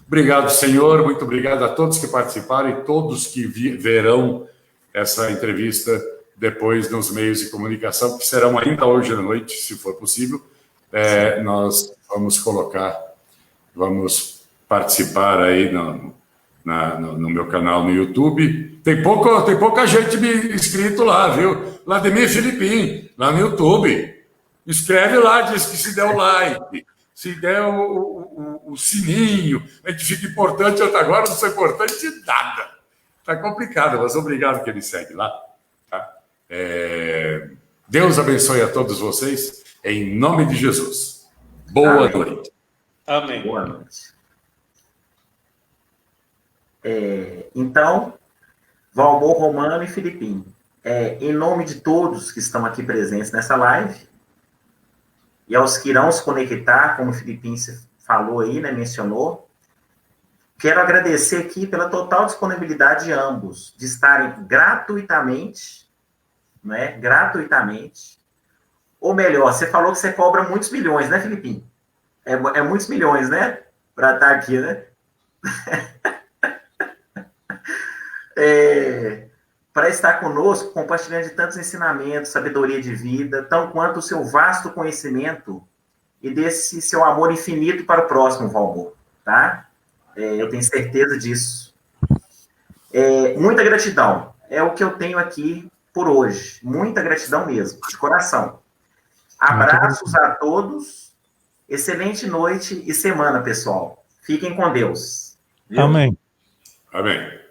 Obrigado, senhor. Muito obrigado a todos que participaram e todos que verão essa entrevista depois nos meios de comunicação, que serão ainda hoje à noite, se for possível. Nós vamos participar aí no meu canal no YouTube. Tem pouca gente me inscrito lá, viu? Vladimir Filipim, lá no YouTube. Escreve lá, diz que se der o like, se der o sininho, a gente fica importante, até agora não sou importante de nada. Tá complicado, mas obrigado que ele segue lá. Tá? Deus abençoe a todos vocês, em nome de Jesus. Boa noite. Amém. Boa noite. Então, Valmor Romano e Filipim, em nome de todos que estão aqui presentes nessa live, e aos que irão se conectar, como o Filipim falou aí, né, mencionou, quero agradecer aqui pela total disponibilidade de ambos, de estarem gratuitamente, né, gratuitamente, ou melhor, você falou que você cobra muitos milhões, né, Filipim? É muitos milhões, né, para estar aqui, né? Para estar conosco, compartilhando de tantos ensinamentos, sabedoria de vida, tão quanto o seu vasto conhecimento e desse seu amor infinito para o próximo, Valmor, tá? Eu tenho certeza disso. Muita gratidão. É o que eu tenho aqui por hoje. Muita gratidão mesmo, de coração. Abraços a todos. Excelente noite e semana, pessoal. Fiquem com Deus. Viu? Amém. Amém.